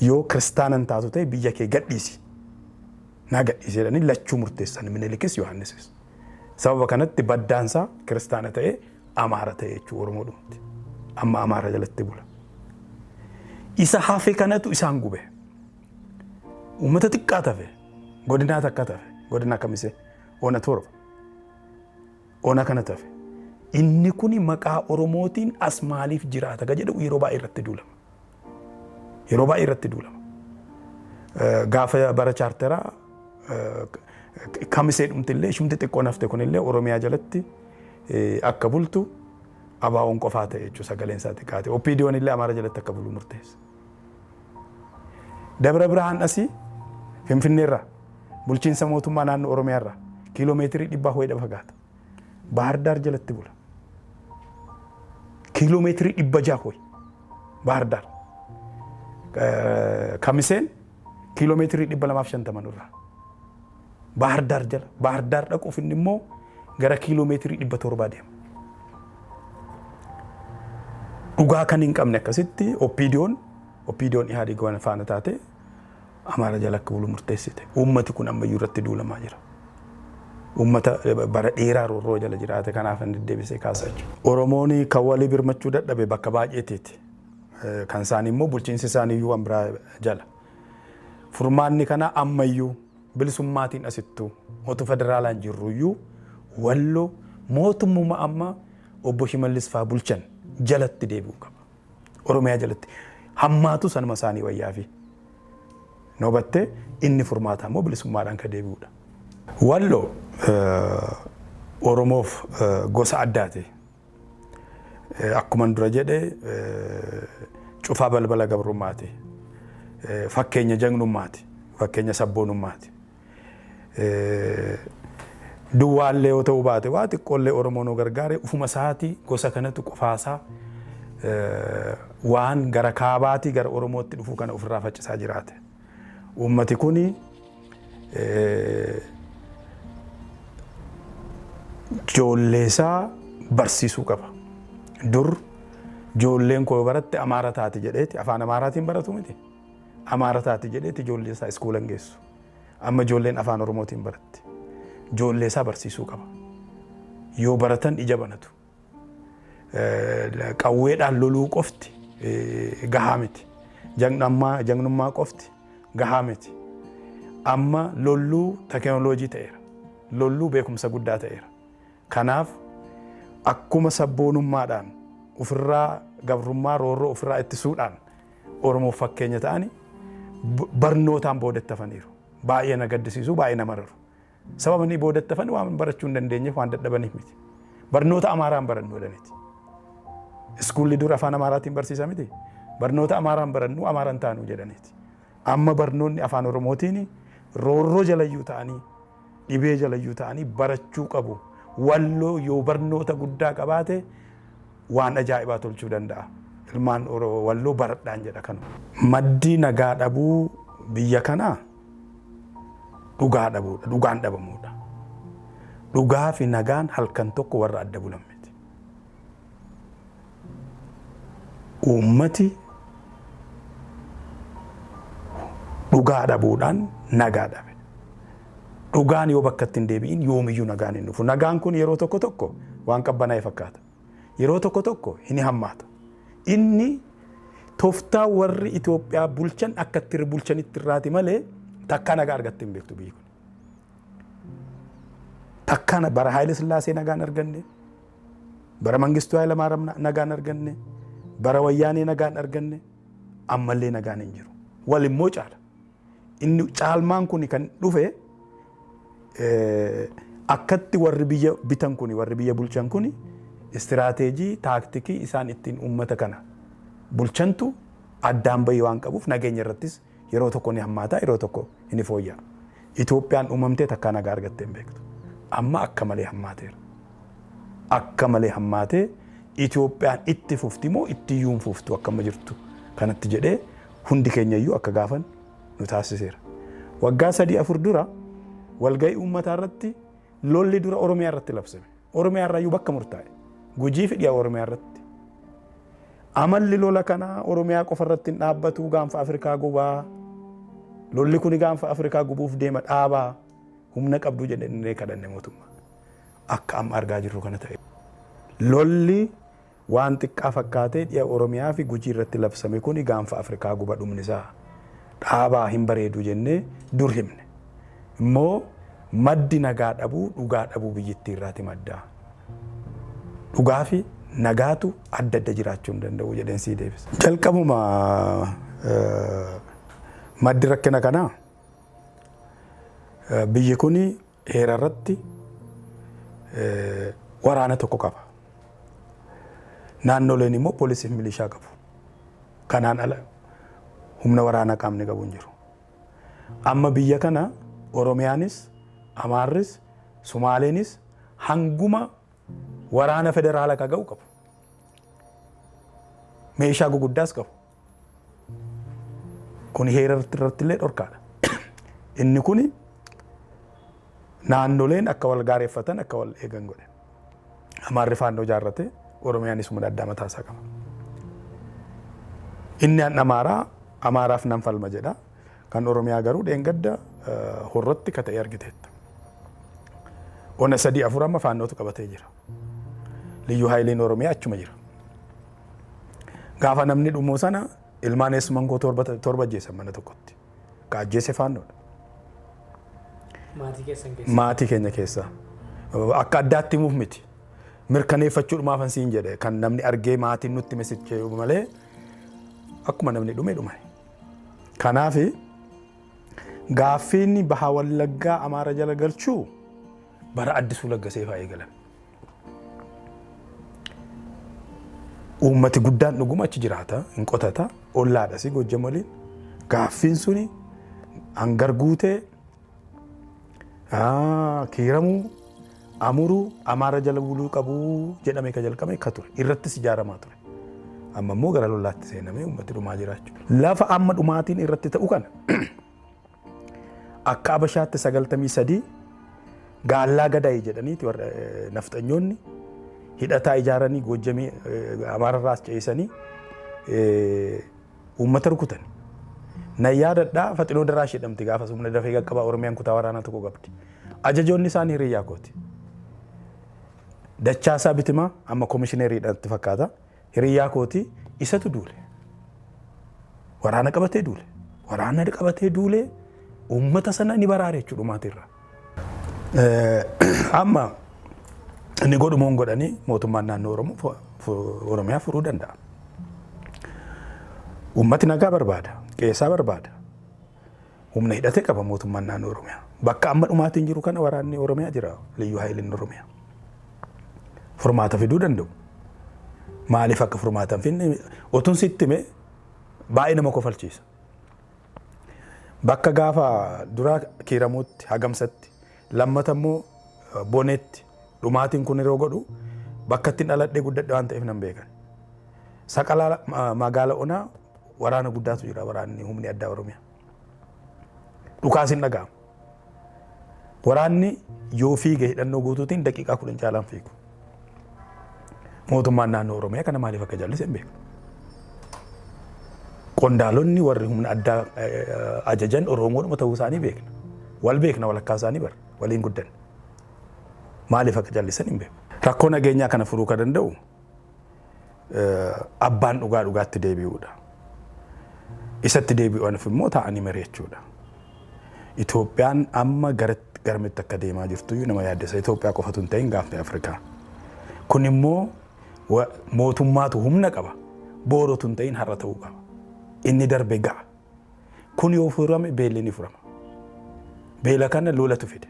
yoo kiristaana hin taatu ta'e biyya kee gadhiisi. Naa gadhiiseedhani lachuu murteessan Minilikis Yohaannisis. Sababa kanatti baddaansaa kiristaana ta'e Amaara ta'e jechuudha Oromoodhumatti. Amma Amaara jalatti bula. Isa hafe kanatu isaan gube. Uummata xiqqaa tafe, godinaa takka tafe, godina Kamisee, Ona Torba. Ona kana tafe. Inni kuni maqaa Oromootiin as maaliif jiraata ka jedhu yeroo baay'ee irratti duulama. Yeroo baay'ee irratti duulama. Gaafa bara chaarteraa Kamisee dhumtillee ishumti xiqqoo nafte kunillee Oromiyaa jalatti akka bultu abaawoon qofaa ta'e jechuudha sagaleen isaa xiqqaate. OPDO'n illee Amaara jalatti akka bulu murteessa. Dabra Birhaan asii Finfinneerraa bulchiinsa mootummaa naannoo Oromiyaarraa kiiloomeetirii 100 fagaata. Bahar Daar jalatti bula. Kiiloomeetirii 600 Bahar Daar. Kamiseen kiiloomeetirii 250 irraa. Bahar Daar jala. Bahar Daar dhaquuf inni immoo gara kiiloomeetirii 700 deema. Dhugaa kan hin qabne akkasitti OPDO'n Ihaadig waan faana taate Amaara jala akka bulu murteessite. Uummati kun ammayyuu irratti duulamaa jira. Uummata bara dheeraa roorroo jala jiraate kanaaf inni deebisee kaasaa jechuudha. Oromoon kan walii birmachuu dadhabe bakka baay'eetiiti. Kan isaanii immoo bulchiinsi isaaniiyyuu waan biraa jala. Furmaanni kana ammayyuu bilisummaatiin asittuu mootu federaalaan jirruyyuu walloo mootummaa amma obbo Shimallis faa bulchan jalatti deebi'uu qaba. Oromiyaa jalatti hammaatu sanuma isaanii wayyaafi. Noobattee inni furmaataa immoo bilisummaadhaan ka deebi'uudha. Walloo Oromoof gosa addaati. Akkuman dura jedhe cufaa balbala gabrummaati. Fakkeenya jagnummaati. Fakkeenya sabboonummaati. Duwwaallee yoo ta'uu baate waa xiqqoollee Oromoo nu gargaare ufuma isaatii gosa kanatu qofaasaa waan gara kaabaatii gara Oromootti dhufuu kana ofirraa faccisaa jiraate. Uummati kuni ijoolleesaa barsiisuu qaba. Dur ijoolleen koo baratte Amaara taati jedheeti afaan Amaaraatiin baratu miti. Amaara taati jedheeti ijoolleesaa iskuulan geessu. Amma ijoolleen afaan Oromootiin baratti. Ijoolleesaa barsiisuu qaba. Yoo baratan ija banatu. Qawweedhaan loluu qofti gahaa miti. Jagnummaa qofti gahaa miti. Amma lolluu teekinooloojii ta'eera. Lolluu beekumsa guddaa ta'eera. Kanaaf akkuma sabboonummaadhaan ofirraa gabrummaa roorroo ofirraa ittisuudhaan Oromoof fakkeenya ta'anii barnootaan boodettafaniiru. Baay'ee na gaddisiisu, baay'ee nama rarru. Sababni boodettafan waan barachuu hin dandeenyeef waan dadhabaniif miti. Barnoota Amaaraan barannu jedhaniiti. Iskuulli dur afaan Amaaraatiin barsiisa miti. Barnoota Amaaraan barannu Amaaraan taanu jedhaniiti. Amma barnoonni afaan Oromootiin roorroo jalayyuu ta'anii dhibee jalayyuu ta'anii barachuu qabu. Walloo yoo barnoota guddaa qabaate waan ajaa'ibaa tolchuu danda'a. Ilmaan walloo baradhaan jedha kanu. Maddi nagaa dhabuu biyya kanaa dhugaa dhabuudha. Dhugaan dhabamuudha. Dhugaa fi nagaan halkan tokko warra adda bulan miti. Uummati dhugaa dhabuudhaan nagaa dhabe. Dhugaan yoo bakka ittiin deebi'in yoomiyyuu nagaan hin dhufu. Nagaan kun yeroo tokko tokko waan qabbanaa'e fakkaata. Yeroo tokko tokko hin hammaata. Inni tooftaa warri Itoophiyaa bulchan akka itti bulchanitti irraati malee takka nagaa argatte hin beektu biyyi kun. Takka bara Haayile Sillaasee nagaan arganne, bara Mangistuu Hayilamaariyaam nagaan arganne, bara Wayyaanee nagaan arganne, ammallee nagaan hin jiru. Wal immoo caala. Inni caalmaan kun kan dhufe akkatti warri biyya bitan kun warri biyya bulchan kun istiraateejii taaktikii isaan ittiin uummata kana bulchantu addaan bahii waan qabuuf nageenya irrattis yeroo tokko ni hammaata yeroo tokko ni fooyya'a. Itoophiyaan uumamtee takka nagaa argattee hin beektu. Amma akka malee hammaateera. Akka malee hammaatee Itoophiyaan itti fufti moo itti iyyuu hin fuftu akkama jirtu kanatti jedhee hundi keenya iyyuu akka gaafan nu taasiseera. Waggaa 3-4 dura walgahii uummataa irratti lolli dura Oromiyaa irratti labsame. Oromiyaa irraa iyyuu bakka murtaa'e. Gujii fi dhiyaa Oromiyaa irratti. Amalli lola kanaa Oromiyaa qofa irratti hin dhaabbatu gaanfa Afrikaa gubaa. Lolli kuni gaanfa Afrikaa gubuuf deema dhaabaa. Humna qabdu jedhanii kadhanne mootummaa. Akka amma argaa jirru kana ta'e. Lolli waan xiqqaa fakkaatee dhiyaa Oromiyaa fi Gujii irratti labsame kuni gaanfa Afrikaa guba dhumni isaa dhaabaa hin bareedu jennee dur himne. Immoo maddi nagaa dhabuu dhugaa dhabuu biyyittii irraati maddaa. Dhugaa fi nagaatu adda adda jiraachuu hin danda'u jedheen sii deebisa. Jalqabuma maddi rakkina kanaa biyyi kuni heera irratti waraana tokko qaba. Naannoleen immoo poolisii fi milishaa qabu. Kanaan ala humna waraanaa qaamni qabu hin jiru. Amma biyya kana Oromiyaanis, Amaarris, Sumaaleenis hanguma waraana federaalaa ka ga'u qabu. Meeshaa guguddaas qabu. Kun heera irratti illee dhorkaadha. Inni kuni naannoleen akka wal gaareeffatan akka wal eegan godhe. Amaarri faannoo ijaarrate Oromiyaanis humna addaa mataasaa qaba. Inni an Amaaraaf nan falma jedha. Kan Oromiyaa garuu dheengadda horratti ka ta'e argiteetta. Ona 3-4 amma faannootu qabatee jira. Liyyuu Haayileen Oromiyaa achuma jira. Gaafa namni dhumuu sana ilmaan eessuman koo torba ajjeesan mana tokkotti. Ka ajjeese faannoodha. Maatii keenya keessa. Akka addaatti himuuf miti. Mirkaneeffachuudhumaaf an siin jedhe kan namni argee maatiin nutti mesichee malee akkuma namni dhume dhume. Kanaaf gaaffiin baha Wallaggaa Amaara jala galchuu bara Addisuu Laggasee fa'aa eegalame. Uummati guddaan dhuguma achi jiraata, hin qotata, ollaadhas Gojjam waliin. Gaaffiin suni hangar guutee kiiramuu Amuruu Amaara jala buluu qabuu jedhamee ka jalqabe ka ture. Irrattis ijaaramaa ture. Amma immoo gara lolaatti seenamee uummati dhumaa jiraachuu. Lafa amma dhumaatiin irratti ta'u kana akka Abashaatti 93 gaallaa gadaa'ii jedhaniiti warra nafxanyoonni hidhataa ijaaranii Goojjamii Amaararraas ce'isanii uummata rukutan. Na yaadadhaa Faxinoo Daraash jedhamti gaafa humna dafee qaqqabaa Oromiyaan kutaa waraanaa tokko qabdi. Ajajoonni isaanii hiriyyaa kooti. Dachaasaa Bitimaa amma komishineriidhaatti fakkaata. Hiriyyaa kooti isatu duule. Waraana qabatee duule. Waraana qabatee duule uummata sana ni baraare jechuudha maatirra. Amma inni godhumoon godhanii mootummaan naannoo Oromiyaa furuu danda'a. Uummati nagaa barbaada. Qeessaa barbaada. Humna hidhatee qaba mootummaan naannoo Oromiyaa. Bakka amma dhumaatiin jiru kana waraanni Oromiyaa jira. Liyyuu Haayiliin Oromiyaa. Furmaata fiduu danda'u. Maaliif akka furmaata hin finne otuun sitti hime baay'ee nama kofalchiisa. Bakka gaafa duraa kiiramuutti hagamsatti lammata immoo boneetti dhumaatiin kun yeroo godhu bakka ittiin dhaladhee guddadhe waan ta'eef nan beekan. Saqalaa magaala onaa waraana guddaatu jira waraanni humni addaa Oromiyaa. Dhukaasiin dhaga'ama. Waraanni yoo fiige hidhannoo guutuutiin daqiiqaa 10 caalaan fiigu. Mootummaan naannoo Oromiyaa kana maaliif akka jallise hin beeku. Qondaalonni warri humna addaa ajajan Oromoodhuma ta'uu isaanii beekna. Wal beekna walakkaa isaanii bara waliin guddan. Maaliif akka jallisan hin beeku. Rakkoo nageenyaa kana furuu kan danda'u abbaan dhugaa dhugaatti deebi'uudha. Isatti deebi'uuf immoo taa'anii mari'achuudha. Itoophiyaan amma garamitti akka deemaa jirtu nama yaaddessa. Itoophiyaa qofatu hin ta'in gaafni Afrikaa. Kun immoo mootummaatu humna qaba. Boorotu hin ta'in har'a ta'uu qaba. Inni darbe ga'a. Kun yoo furame beelli ni furama. Beela kana lolatu fide.